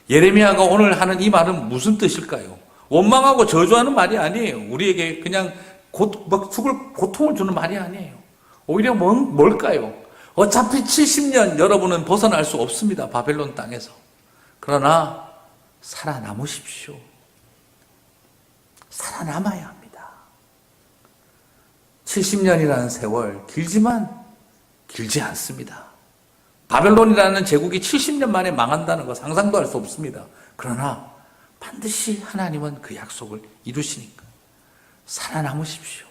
예레미야가 오늘 하는 이 말은 무슨 뜻일까요? 원망하고 저주하는 말이 아니에요. 우리에게 그냥 막 죽을 고통을 주는 말이 아니에요. 오히려 뭘까요? 어차피 70년 여러분은 벗어날 수 없습니다. 바벨론 땅에서. 그러나 살아남으십시오. 살아남아야 합니다. 70년이라는 세월 길지만 길지 않습니다. 바벨론이라는 제국이 70년 만에 망한다는 거 상상도 할 수 없습니다. 그러나 반드시 하나님은 그 약속을 이루시니까 살아남으십시오.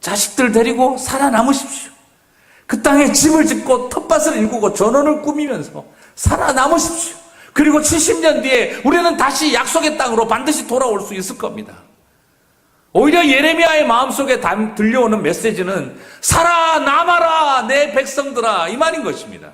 자식들 데리고 살아남으십시오. 그 땅에 집을 짓고 텃밭을 일구고 전원을 꾸미면서 살아남으십시오. 그리고 70년 뒤에 우리는 다시 약속의 땅으로 반드시 돌아올 수 있을 겁니다. 오히려 예레미야의 마음속에 들려오는 메시지는 살아남아라 내 백성들아 이 말인 것입니다.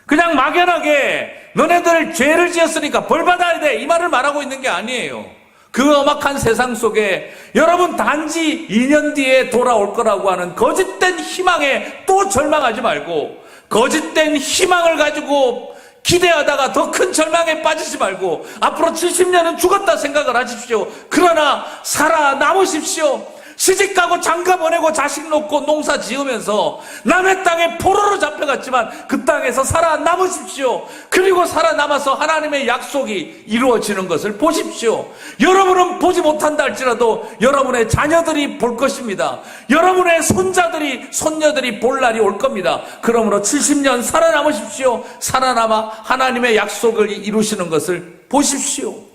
그냥 막연하게 너네들 죄를 지었으니까 벌받아야 돼 이 말을 말하고 있는 게 아니에요. 그 엄악한 세상 속에 여러분 단지 2년 뒤에 돌아올 거라고 하는 거짓된 희망에 또 절망하지 말고 거짓된 희망을 가지고 기대하다가 더 큰 절망에 빠지지 말고 앞으로 70년은 죽었다 생각을 하십시오. 그러나 살아남으십시오. 시집가고 장가 보내고 자식 놓고 농사 지으면서 남의 땅에 포로로 잡혀갔지만 그 땅에서 살아남으십시오. 그리고 살아남아서 하나님의 약속이 이루어지는 것을 보십시오. 여러분은 보지 못한다 할지라도 여러분의 자녀들이 볼 것입니다. 여러분의 손자들이 손녀들이 볼 날이 올 겁니다. 그러므로 70년 살아남으십시오. 살아남아 하나님의 약속을 이루시는 것을 보십시오.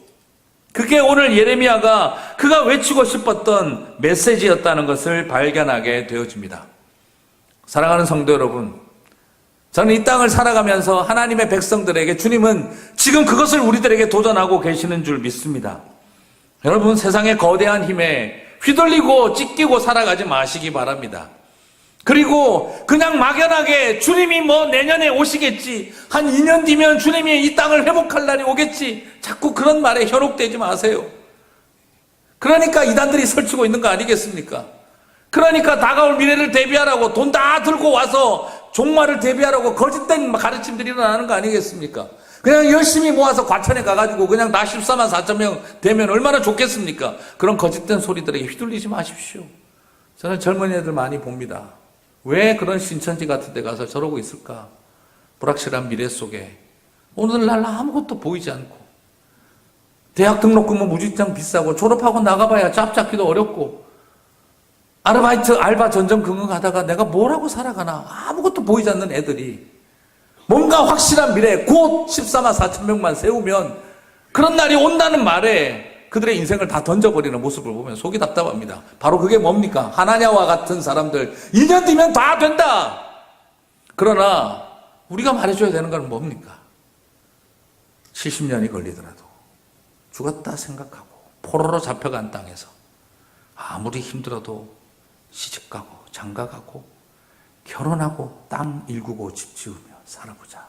그게 오늘 예레미야가 그가 외치고 싶었던 메시지였다는 것을 발견하게 되어집니다. 사랑하는 성도 여러분, 저는 이 땅을 살아가면서 하나님의 백성들에게 주님은 지금 그것을 우리들에게 도전하고 계시는 줄 믿습니다. 여러분, 세상의 거대한 힘에 휘둘리고 찢기고 살아가지 마시기 바랍니다. 그리고 그냥 막연하게 주님이 내년에 오시겠지, 한 2년 뒤면 주님이 이 땅을 회복할 날이 오겠지, 자꾸 그런 말에 현혹되지 마세요. 그러니까 이단들이 설치고 있는 거 아니겠습니까? 그러니까 다가올 미래를 대비하라고 돈 다 들고 와서 종말을 대비하라고 거짓된 가르침들이 일어나는 거 아니겠습니까? 그냥 열심히 모아서 과천에 가가지고 그냥 나 14만 4천 명 되면 얼마나 좋겠습니까? 그런 거짓된 소리들에게 휘둘리지 마십시오. 저는 젊은 애들 많이 봅니다. 왜 그런 신천지 같은 데 가서 저러고 있을까? 불확실한 미래 속에 오늘날 아무것도 보이지 않고 대학 등록금은 무지장 비싸고 졸업하고 나가봐야 짭잡기도 어렵고 아르바이트 알바 전전긍긍하다가 내가 뭐라고 살아가나 아무것도 보이지 않는 애들이 뭔가 확실한 미래 곧 14만 4천 명만 세우면 그런 날이 온다는 말에 그들의 인생을 다 던져버리는 모습을 보면 속이 답답합니다. 바로 그게 뭡니까? 하나냐와 같은 사람들 2년 뒤면 다 된다. 그러나 우리가 말해줘야 되는 건 뭡니까? 70년이 걸리더라도 죽었다 생각하고 포로로 잡혀간 땅에서 아무리 힘들어도 시집가고 장가가고 결혼하고 땅 일구고 집 지으며 살아보자.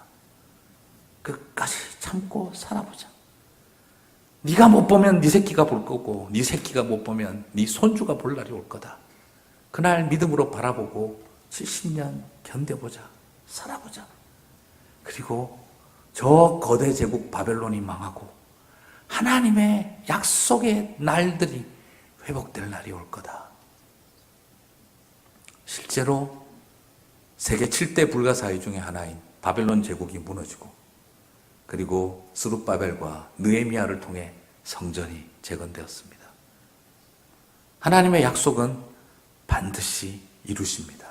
끝까지 참고 살아보자. 네가 못 보면 네 새끼가 볼 거고 네 새끼가 못 보면 네 손주가 볼 날이 올 거다. 그날 믿음으로 바라보고 70년 견뎌보자. 살아보자. 그리고 저 거대 제국 바벨론이 망하고 하나님의 약속의 날들이 회복될 날이 올 거다. 실제로 세계 7대 불가사의 중에 하나인 바벨론 제국이 무너지고 그리고 스룹바벨과 느헤미야를 통해 성전이 재건되었습니다. 하나님의 약속은 반드시 이루십니다.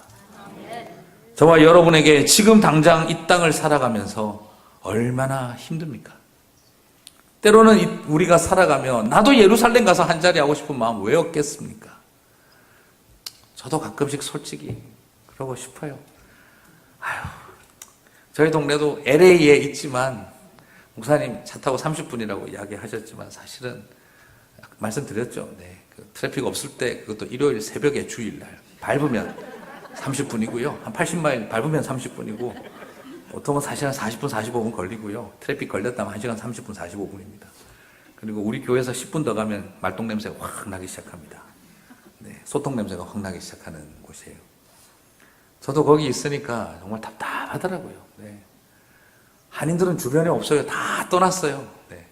저와 여러분에게 지금 당장 이 땅을 살아가면서 얼마나 힘듭니까? 때로는 우리가 살아가며 나도 예루살렘 가서 한 자리 하고 싶은 마음 왜 없겠습니까? 저도 가끔씩 솔직히 그러고 싶어요. 저희 동네도 LA에 있지만 목사님 차 타고 30분이라고 이야기하셨지만 사실은 말씀드렸죠. 네, 그 트래픽 없을 때 그것도 일요일 새벽에 주일날 밟으면 30분이고요. 한 80마일 밟으면 30분이고 보통은 사실은 40분 45분 걸리고요. 트래픽 걸렸다면 1시간 30분 45분입니다. 그리고 우리 교회에서 10분 더 가면 말똥 냄새가 확 나기 시작합니다. 네, 소똥 냄새가 확 나기 시작하는 곳이에요. 저도 거기 있으니까 정말 답답하더라고요. 네. 한인들은 주변에 없어요. 다 떠났어요. 네.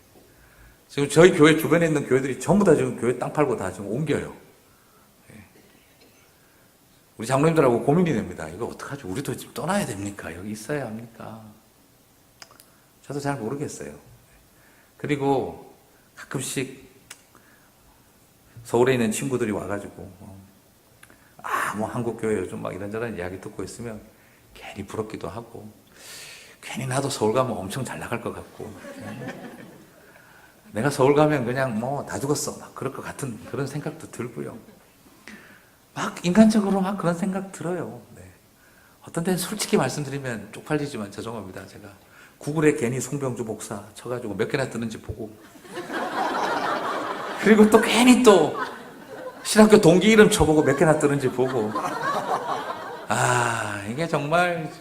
지금 저희 교회 주변에 있는 교회들이 전부 다 지금 교회 땅 팔고 다 지금 옮겨요. 예. 우리 장로님들하고 고민이 됩니다. 이거 어떡하지? 우리도 지금 떠나야 됩니까? 여기 있어야 합니까? 저도 잘 모르겠어요. 그리고 가끔씩 서울에 있는 친구들이 와가지고 뭐 한국교회 요즘 막 이런저런 이야기 듣고 있으면 괜히 부럽기도 하고 괜히 나도 서울 가면 엄청 잘 나갈 것 같고 내가 서울 가면 그냥 뭐 다 죽었어 막 그럴 것 같은 그런 생각도 들고요. 막 인간적으로 막 그런 생각 들어요. 네. 어떤 때는 솔직히 말씀드리면 쪽팔리지만 죄송합니다. 제가 구글에 괜히 송병주 목사 쳐가지고 몇 개나 뜨는지 보고 그리고 또 괜히 또 신학교 동기 이름 쳐보고 몇 개나 뜨는지 보고 이게 정말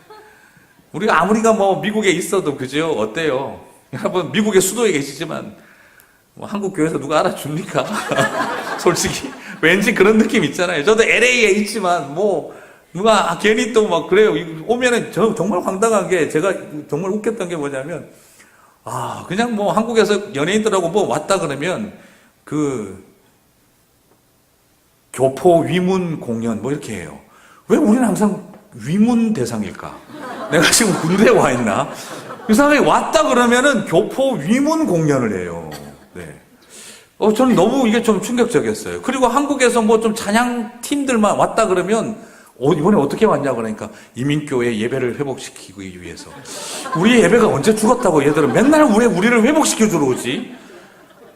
우리가 아무리가 뭐 미국에 있어도 그죠? 어때요? 여러분 미국의 수도에 계시지만 뭐 한국 교회에서 누가 알아줍니까? 솔직히 왠지 그런 느낌 있잖아요. 저도 LA에 있지만 뭐 누가 괜히 또 막 그래요. 오면은 정말 황당한 게 제가 정말 웃겼던 게 뭐냐면 그냥 뭐 한국에서 연예인들하고 뭐 왔다 그러면 그 교포 위문 공연 뭐 이렇게 해요. 왜 우리는 항상 위문 대상일까? 내가 지금 군대에 와 있나? 그 사람이 왔다 그러면은 교포 위문 공연을 해요. 네. 저는 너무 이게 좀 충격적이었어요. 그리고 한국에서 뭐 좀 찬양 팀들만 왔다 그러면 이번에 어떻게 왔냐 그러니까 이민교회 예배를 회복시키기 위해서. 우리 예배가 언제 죽었다고 얘들은 맨날 왜 우리를 회복시켜주러 오지?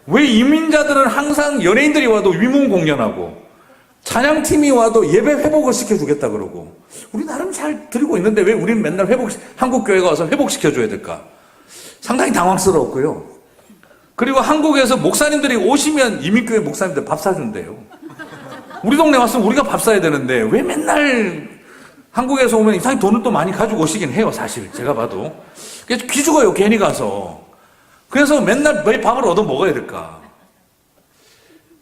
왜 이민자들은 항상 연예인들이 와도 위문 공연하고 찬양팀이 와도 예배 회복을 시켜주겠다 그러고 우리 나름 잘 드리고 있는데 왜 우리는 맨날 한국교회가 와서 회복시켜줘야 될까? 상당히 당황스러웠고요. 그리고 한국에서 목사님들이 오시면 이민교회 목사님들 밥 사준대요. 우리 동네 왔으면 우리가 밥 사야 되는데 왜 맨날 한국에서 오면 이상하게 돈을 또 많이 가지고 오시긴 해요. 사실 제가 봐도. 그래서 기죽어요. 괜히 가서. 그래서 맨날 왜 밥을 얻어 먹어야 될까?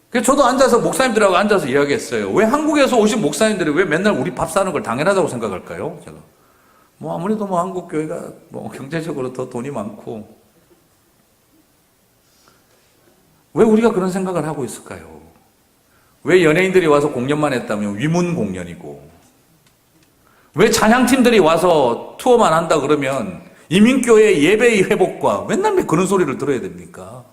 그래서 저도 앉아서 목사님들하고 앉아서 이야기했어요. 왜 한국에서 오신 목사님들이 왜 맨날 우리 밥 사는 걸 당연하다고 생각할까요? 제가. 뭐 아무래도 뭐 한국 교회가 뭐 경제적으로 더 돈이 많고 왜 우리가 그런 생각을 하고 있을까요? 왜 연예인들이 와서 공연만 했다면 위문 공연이고 왜 찬양팀들이 와서 투어만 한다 그러면 이민교회 예배의 회복과 맨날 왜 그런 소리를 들어야 됩니까?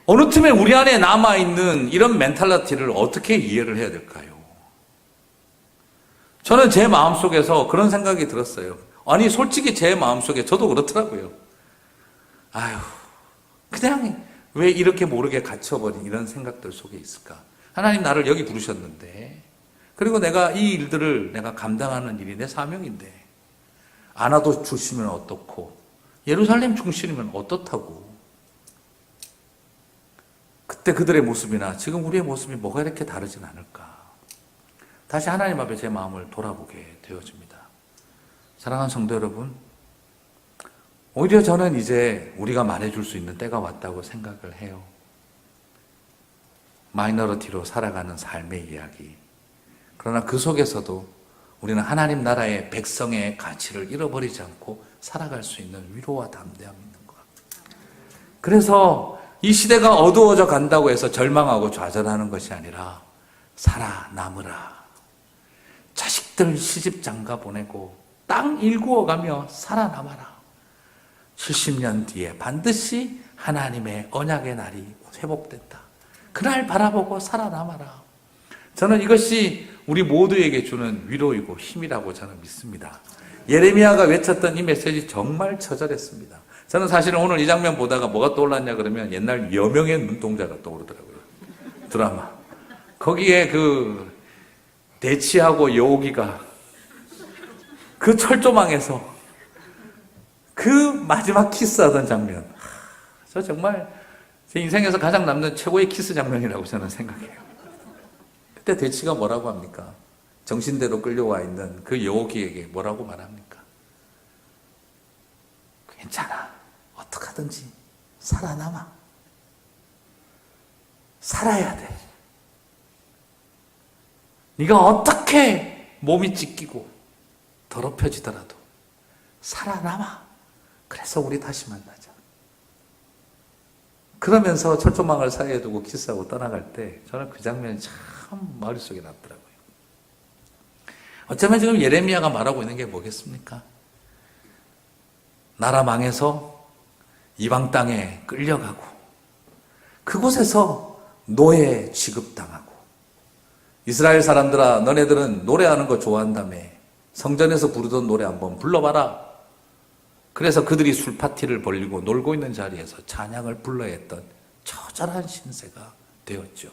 어느 틈에 우리 안에 남아있는 이런 멘탈리티를 어떻게 이해를 해야 될까요? 저는 제 마음속에서 그런 생각이 들었어요. 아니 솔직히 제 마음속에 저도 그렇더라고요. 그냥 왜 이렇게 모르게 갇혀버린 이런 생각들 속에 있을까? 하나님 나를 여기 부르셨는데 그리고 내가 이 일들을 내가 감당하는 일이 내 사명인데 안아도 주시면 어떻고 예루살렘 중심이면 어떻다고 그때 그들의 모습이나 지금 우리의 모습이 뭐가 이렇게 다르진 않을까? 다시 하나님 앞에 제 마음을 돌아보게 되어집니다. 사랑하는 성도 여러분, 오히려 저는 이제 우리가 말해줄 수 있는 때가 왔다고 생각을 해요. 마이너리티로 살아가는 삶의 이야기. 그러나 그 속에서도 우리는 하나님 나라의 백성의 가치를 잃어버리지 않고 살아갈 수 있는 위로와 담대함이 있는 것. 그래서 이 시대가 어두워져 간다고 해서 절망하고 좌절하는 것이 아니라 살아남으라. 자식들 시집 장가 보내고 땅 일구어가며 살아남아라. 70년 뒤에 반드시 하나님의 언약의 날이 회복된다. 그날 바라보고 살아남아라. 저는 이것이 우리 모두에게 주는 위로이고 힘이라고 저는 믿습니다. 예레미야가 외쳤던 이 메시지 정말 처절했습니다. 저는 사실은 오늘 이 장면 보다가 뭐가 떠올랐냐 그러면 옛날 여명의 눈동자가 떠오르더라고요. 드라마. 거기에 그 대치하고 여우기가 그 철조망에서 그 마지막 키스하던 장면. 저 정말 제 인생에서 가장 남는 최고의 키스 장면이라고 저는 생각해요. 그때 대치가 뭐라고 합니까? 정신대로 끌려와 있는 그 여우기에게 뭐라고 말합니까? 괜찮아. 어떡하든지 살아남아. 살아야 돼. 네가 어떻게 몸이 찢기고 더럽혀지더라도 살아남아. 그래서 우리 다시 만나자. 그러면서 철조망을 사이에 두고 키스하고 떠나갈 때 저는 그 장면이 참 머릿속에 남더라고요. 어쩌면 지금 예레미야가 말하고 있는 게 뭐겠습니까? 나라 망해서 이방 땅에 끌려가고 그곳에서 노예 취급당하고 이스라엘 사람들아 너네들은 노래하는 거 좋아한다며 성전에서 부르던 노래 한번 불러봐라. 그래서 그들이 술 파티를 벌리고 놀고 있는 자리에서 찬양을 불러야 했던 처절한 신세가 되었죠.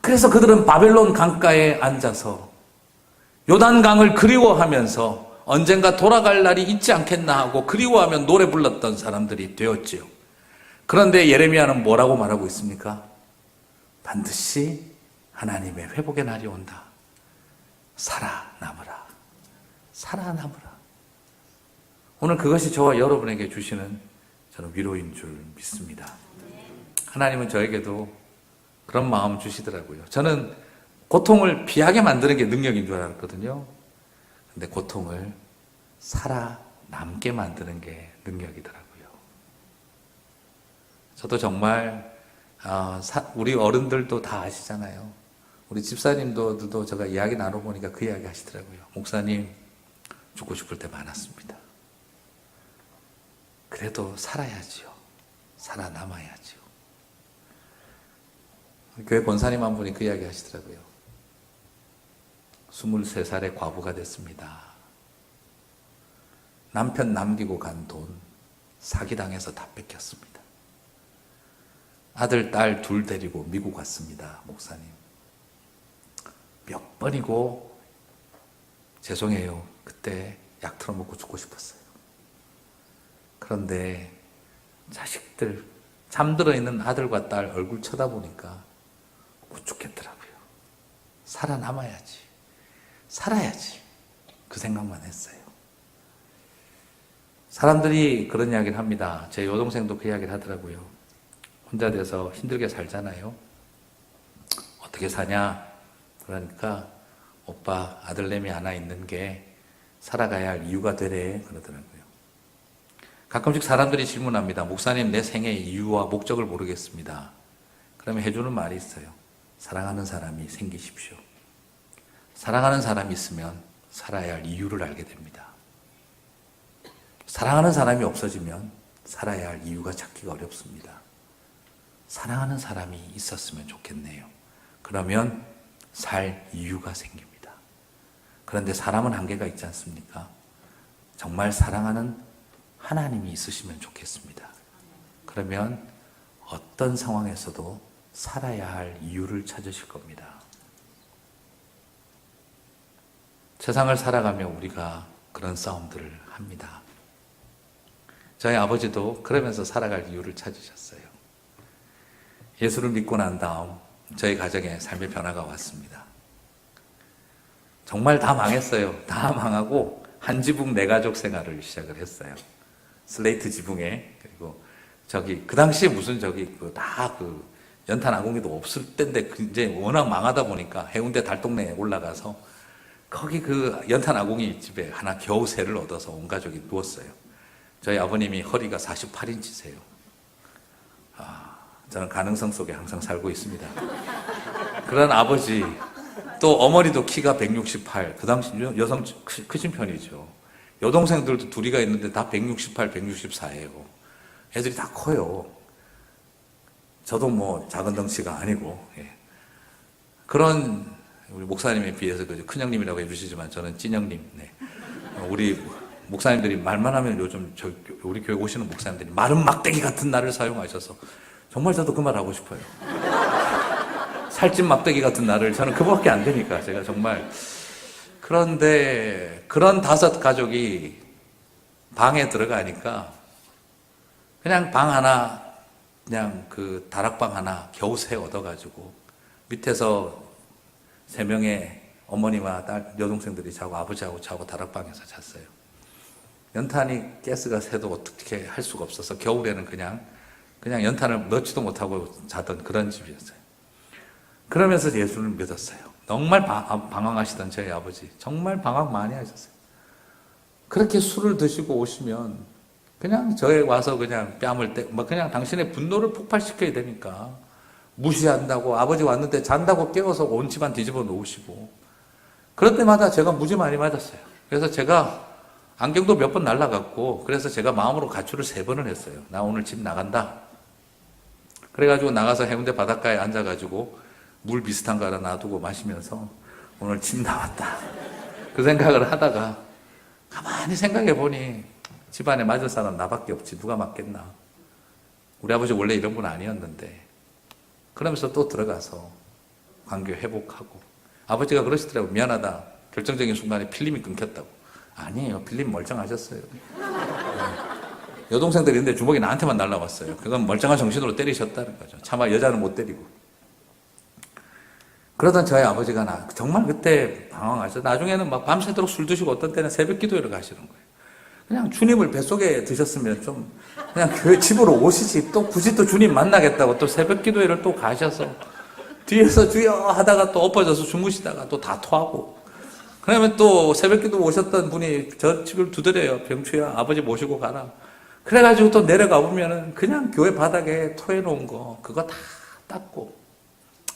그래서 그들은 바벨론 강가에 앉아서 요단강을 그리워하면서 언젠가 돌아갈 날이 있지 않겠나 하고 그리워하며 노래 불렀던 사람들이 되었지요. 그런데 예레미야는 뭐라고 말하고 있습니까? 반드시 하나님의 회복의 날이 온다. 살아남으라. 살아남으라. 오늘 그것이 저와 여러분에게 주시는 저는 위로인 줄 믿습니다. 하나님은 저에게도 그런 마음 주시더라고요. 저는 고통을 피하게 만드는 게 능력인 줄 알았거든요. 근데 고통을 살아남게 만드는 게 능력이더라고요. 저도 정말 우리 어른들도 다 아시잖아요. 우리 집사님들도 제가 이야기 나눠보니까 그 이야기 하시더라고요. 목사님 죽고 싶을 때 많았습니다. 그래도 살아야지요. 살아남아야지요. 교회 권사님 한 분이 그 이야기 하시더라고요. 23살에 과부가 됐습니다. 남편 남기고 간 돈 사기당해서 다 뺏겼습니다. 아들, 딸 둘 데리고 미국 왔습니다. 목사님. 몇 번이고 죄송해요. 그때 약 틀어먹고 죽고 싶었어요. 그런데 자식들, 잠들어 있는 아들과 딸 얼굴 쳐다보니까 못 죽겠더라고요. 살아남아야지. 살아야지. 그 생각만 했어요. 사람들이 그런 이야기를 합니다. 제 여동생도 그 이야기를 하더라고요. 혼자 돼서 힘들게 살잖아요. 어떻게 사냐? 그러니까 오빠 아들내미 하나 있는 게 살아가야 할 이유가 되래 그러더라고요. 가끔씩 사람들이 질문합니다. 목사님 내 생의 이유와 목적을 모르겠습니다. 그러면 해주는 말이 있어요. 사랑하는 사람이 생기십시오. 사랑하는 사람이 있으면 살아야 할 이유를 알게 됩니다. 사랑하는 사람이 없어지면 살아야 할 이유가 찾기가 어렵습니다. 사랑하는 사람이 있었으면 좋겠네요. 그러면 살 이유가 생깁니다. 그런데 사람은 한계가 있지 않습니까? 정말 사랑하는 하나님이 있으시면 좋겠습니다. 그러면 어떤 상황에서도 살아야 할 이유를 찾으실 겁니다. 세상을 살아가며 우리가 그런 싸움들을 합니다. 저희 아버지도 그러면서 살아갈 이유를 찾으셨어요. 예수를 믿고 난 다음 저희 가정에 삶의 변화가 왔습니다. 정말 다 망했어요. 다 망하고 한 지붕 네 가족 생활을 시작을 했어요. 슬레이트 지붕에. 그리고 그 당시에 무슨 연탄 아궁이도 없을 때인데 이제 워낙 망하다 보니까 해운대 달동네에 올라가서 거기 그 연탄 아궁이 집에 하나 겨우새를 얻어서 온 가족이 누웠어요. 저희 아버님이 허리가 48인치세요. 저는 가능성 속에 항상 살고 있습니다. 그런 아버지, 또 어머니도 키가 168, 그 당시 여성 크신 편이죠. 여동생들도 둘이가 있는데 다 168, 164예요. 애들이 다 커요. 저도 뭐 작은 덩치가 아니고, 예. 그런 우리 목사님에 비해서 큰형님이라고 해주시지만 저는 찐형님. 네. 우리 목사님들이 말만 하면 요즘 우리 교회 오시는 목사님들이 마른 막대기 같은 날을 사용하셔서 정말 저도 그 말 하고 싶어요. 살찐 막대기 같은 날을 저는 그거밖에 안 되니까 제가 정말. 그런데 그런 5 가족이 방에 들어가니까 그냥 방 하나, 그냥 그 다락방 하나 겨우새 얻어가지고 밑에서 3명의 어머니와 딸, 여동생들이 자고 아버지하고 자고 다락방에서 잤어요. 연탄이 가스가 새도 어떻게 할 수가 없어서 겨울에는 그냥 연탄을 넣지도 못하고 자던 그런 집이었어요. 그러면서 예수를 믿었어요. 정말 방황하시던 저희 아버지 정말 방황 많이 하셨어요. 그렇게 술을 드시고 오시면 그냥 저에 와서 그냥 뺨을 그냥 당신의 분노를 폭발시켜야 되니까 무시한다고, 아버지 왔는데 잔다고 깨워서 온 집안 뒤집어 놓으시고, 그럴 때마다 제가 무지 많이 맞았어요. 그래서 제가 안경도 몇 번 날라갔고, 그래서 제가 마음으로 가출을 3번을 했어요. 나 오늘 집 나간다. 그래가지고 나가서 해운대 바닷가에 앉아가지고 물 비슷한 거 하나 놔두고 마시면서 오늘 집 나왔다. 그 생각을 하다가 가만히 생각해 보니 집안에 맞을 사람 나밖에 없지. 누가 맞겠나. 우리 아버지 원래 이런 분 아니었는데. 그러면서 또 들어가서 관계 회복하고. 아버지가 그러시더라고요. 미안하다. 결정적인 순간에 필름이 끊겼다고. 아니에요. 필름 멀쩡하셨어요. 여동생들이 있는데 주먹이 나한테만 날라왔어요. 그건 멀쩡한 정신으로 때리셨다는 거죠. 차마 여자는 못 때리고. 그러던 저희 아버지가 정말 그때 방황하셔서 나중에는 막 밤새도록 술 드시고 어떤 때는 새벽 기도회를 가시는 거예요. 그냥 주님을 뱃속에 드셨으면 좀 그냥 교회 집으로 오시지. 또 굳이 또 주님 만나겠다고 또 새벽 기도회를 또 가셔서 뒤에서 주여 하다가 또 엎어져서 주무시다가 또 다 토하고. 그러면 또 새벽 기도 오셨던 분이 저 집을 두드려요. 병추야 아버지 모시고 가라. 그래가지고 또 내려가 보면은 그냥 교회 바닥에 토해놓은 거 그거 다 닦고.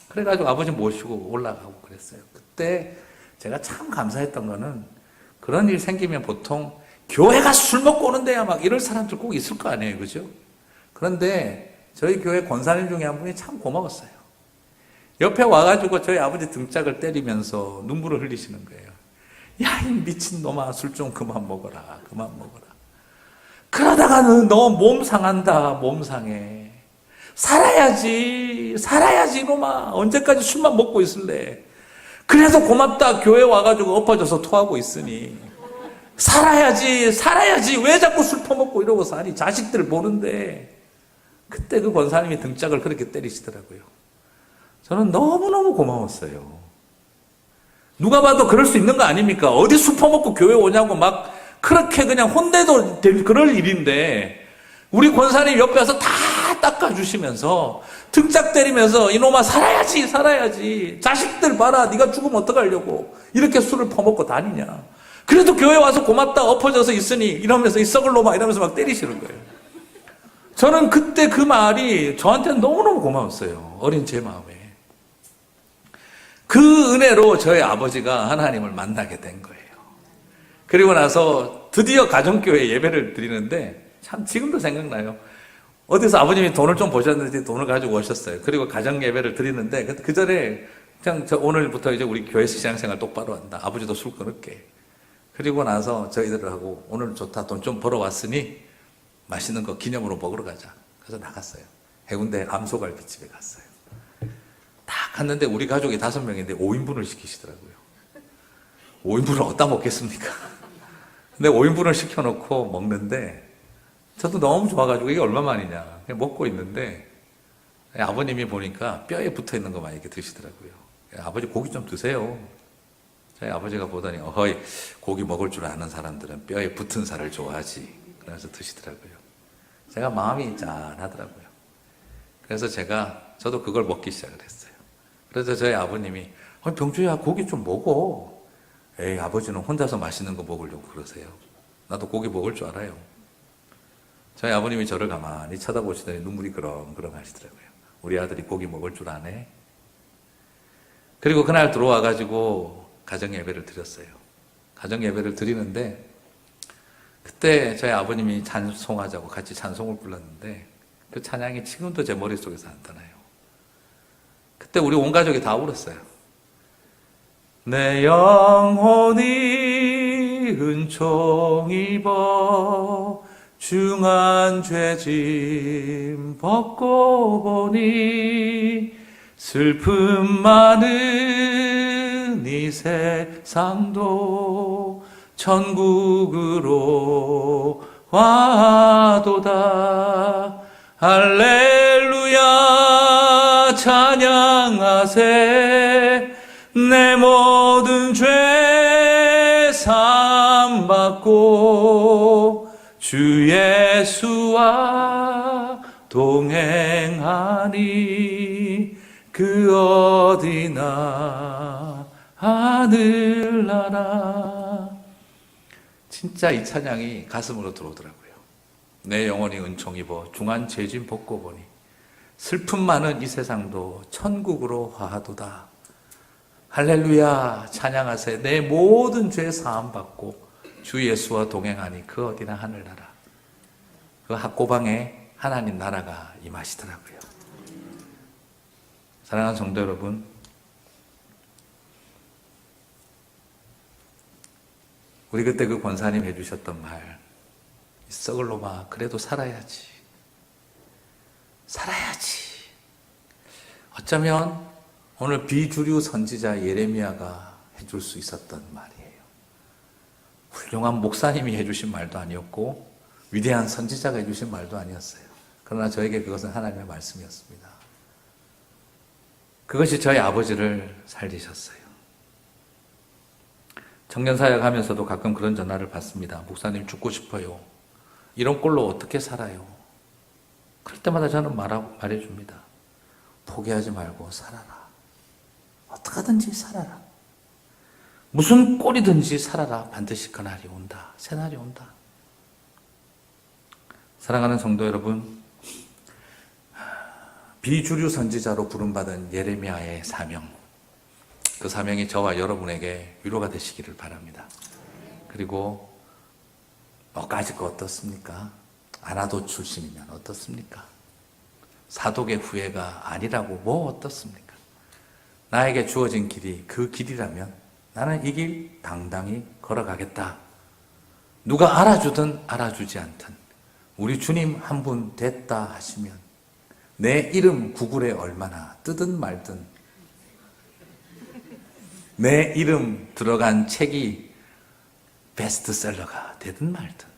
그래가지고 아버지 모시고 올라가고 그랬어요. 그때 제가 참 감사했던 거는 그런 일 생기면 보통 교회가 술 먹고 오는데야 막 이럴 사람들 꼭 있을 거 아니에요. 그죠? 그런데 저희 교회 권사님 중에 한 분이 참 고마웠어요. 옆에 와가지고 저희 아버지 등짝을 때리면서 눈물을 흘리시는 거예요. 야, 이 미친놈아, 술 좀 그만 먹어라. 그만 먹어라. 그러다가는 너 몸 상한다. 몸 상해. 살아야지. 살아야지, 이놈아. 언제까지 술만 먹고 있을래. 그래서 고맙다. 교회 와가지고 엎어져서 토하고 있으니. 살아야지. 살아야지. 왜 자꾸 술 퍼먹고 이러고 사니. 자식들 보는데. 그때 그 권사님이 등짝을 그렇게 때리시더라고요. 저는 너무너무 고마웠어요. 누가 봐도 그럴 수 있는 거 아닙니까? 어디 술 퍼먹고 교회 오냐고 막 그렇게 그냥 혼내도 될 그럴 일인데 우리 권사님 옆에 와서 다 닦아주시면서 등짝 때리면서 이놈아 살아야지 살아야지 자식들 봐라 네가 죽으면 어떡하려고 이렇게 술을 퍼먹고 다니냐 그래도 교회 와서 고맙다 엎어져서 있으니 이러면서 이 썩을 놈아 이러면서 막 때리시는 거예요. 저는 그때 그 말이 저한테는 너무너무 고마웠어요. 어린 제 마음에. 그 은혜로 저희 아버지가 하나님을 만나게 된 거예요. 그리고 나서 드디어 가정교회 예배를 드리는데 참 지금도 생각나요. 어디서 아버님이 돈을 좀 보셨는지 돈을 가지고 오셨어요. 그리고 가정 예배를 드리는데 그 전에 그냥 오늘부터 이제 우리 교회에서 신앙생활 똑바로 한다. 아버지도 술 끊을게. 그리고 나서 저희들하고 오늘 좋다. 돈 좀 벌어왔으니 맛있는 거 기념으로 먹으러 가자. 그래서 나갔어요. 해운대 암소갈비집에 갔어요. 딱 갔는데 우리 가족이 5명인데 5인분을 시키시더라고요. 5인분을 어디다 먹겠습니까? 근데 5인분을 시켜놓고 먹는데 저도 너무 좋아가지고 이게 얼마만이냐 그냥 먹고 있는데 아버님이 보니까 뼈에 붙어있는 것만 이렇게 드시더라고요. 아버지 고기 좀 드세요. 저희 아버지가 보더니 어허이 고기 먹을 줄 아는 사람들은 뼈에 붙은 살을 좋아하지. 그래서 드시더라고요. 제가 마음이 짠하더라고요. 그래서 저도 그걸 먹기 시작을 했어요. 그래서 저희 아버님이 병주야 고기 좀 먹어. 에이 아버지는 혼자서 맛있는 거 먹으려고 그러세요. 나도 고기 먹을 줄 알아요. 저희 아버님이 저를 가만히 쳐다보시더니 눈물이 그렁그렁 하시더라고요. 우리 아들이 고기 먹을 줄 아네. 그리고 그날 들어와가지고 가정예배를 드렸어요. 가정예배를 드리는데 그때 저희 아버님이 찬송하자고 같이 찬송을 불렀는데 그 찬양이 지금도 제 머릿속에서 안 떠나요. 그때 우리 온 가족이 다 울었어요. 내 영혼이 은총 입어 중한 죄짐 벗고 보니 슬픔 많은 이 세상도 천국으로 와도다. 할렐루야 찬양하세. 내 모든 죄 사함 받고 주 예수와 동행하니 그 어디나 하늘나라. 진짜 이 찬양이 가슴으로 들어오더라고요. 내 영혼이 은총 입어 중한 죄짐 벗고 보니 슬픔 많은 이 세상도 천국으로 화하도다. 할렐루야 찬양하세. 내 모든 죄 사함 받고 주 예수와 동행하니 그 어디나 하늘나라. 그 학고방에 하나님 나라가 임하시더라고요. 사랑하는 성도 여러분, 우리 그때 그 권사님 해주셨던 말, 썩을 놈아 그래도 살아야지. 어쩌면 오늘 비주류 선지자 예레미야가 해줄 수 있었던 말이에요. 훌륭한 목사님이 해주신 말도 아니었고 위대한 선지자가 해주신 말도 아니었어요. 그러나 저에게 그것은 하나님의 말씀이었습니다. 그것이 저희 아버지를 살리셨어요. 청년사역 하면서도 가끔 그런 전화를 받습니다. 목사님 죽고 싶어요. 이런 꼴로 어떻게 살아요? 그럴 때마다 저는 말해줍니다. 포기하지 말고 살아라. 어떻게든지 살아라. 무슨 꼴이든지 살아라. 반드시 그날이 온다. 새날이 온다. 사랑하는 성도 여러분, 비주류 선지자로 부름받은 예레미야의 사명, 그 사명이 저와 여러분에게 위로가 되시기를 바랍니다. 그리고 까짓 거 어떻습니까? 아나도 출신이면 어떻습니까? 사독의 후예가 아니라고 뭐 어떻습니까? 나에게 주어진 길이 그 길이라면 나는 이 길 당당히 걸어가겠다. 누가 알아주든 알아주지 않든 우리 주님 한 분 됐다 하시면 내 이름 구글에 얼마나 뜨든 말든, 내 이름 들어간 책이 베스트셀러가 되든 말든,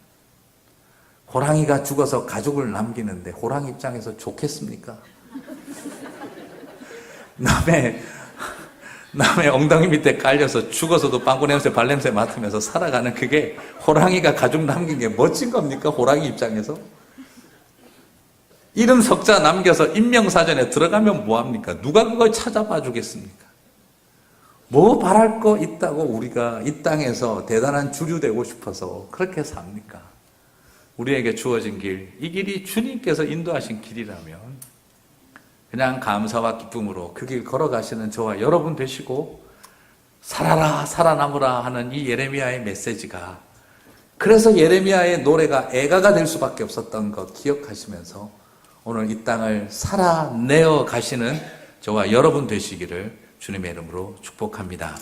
호랑이가 죽어서 가죽을 남기는데 호랑이 입장에서 좋겠습니까? 남의 엉덩이 밑에 깔려서 죽어서도 빵꾸 냄새, 발냄새 맡으면서 살아가는 그게 호랑이가 가죽 남긴 게 멋진 겁니까? 호랑이 입장에서? 이름 석자 남겨서 인명사전에 들어가면 뭐합니까? 누가 그걸 찾아봐 주겠습니까? 뭐 바랄 거 있다고 우리가 이 땅에서 대단한 주류 되고 싶어서 그렇게 삽니까? 우리에게 주어진 길, 이 길이 주님께서 인도하신 길이라면 그냥 감사와 기쁨으로 그 길 걸어가시는 저와 여러분 되시고, 살아라 살아남으라 하는 이 예레미야의 메시지가, 그래서 예레미야의 노래가 애가가 될 수밖에 없었던 것 기억하시면서 오늘 이 땅을 살아내어 가시는 저와 여러분 되시기를 주님의 이름으로 축복합니다.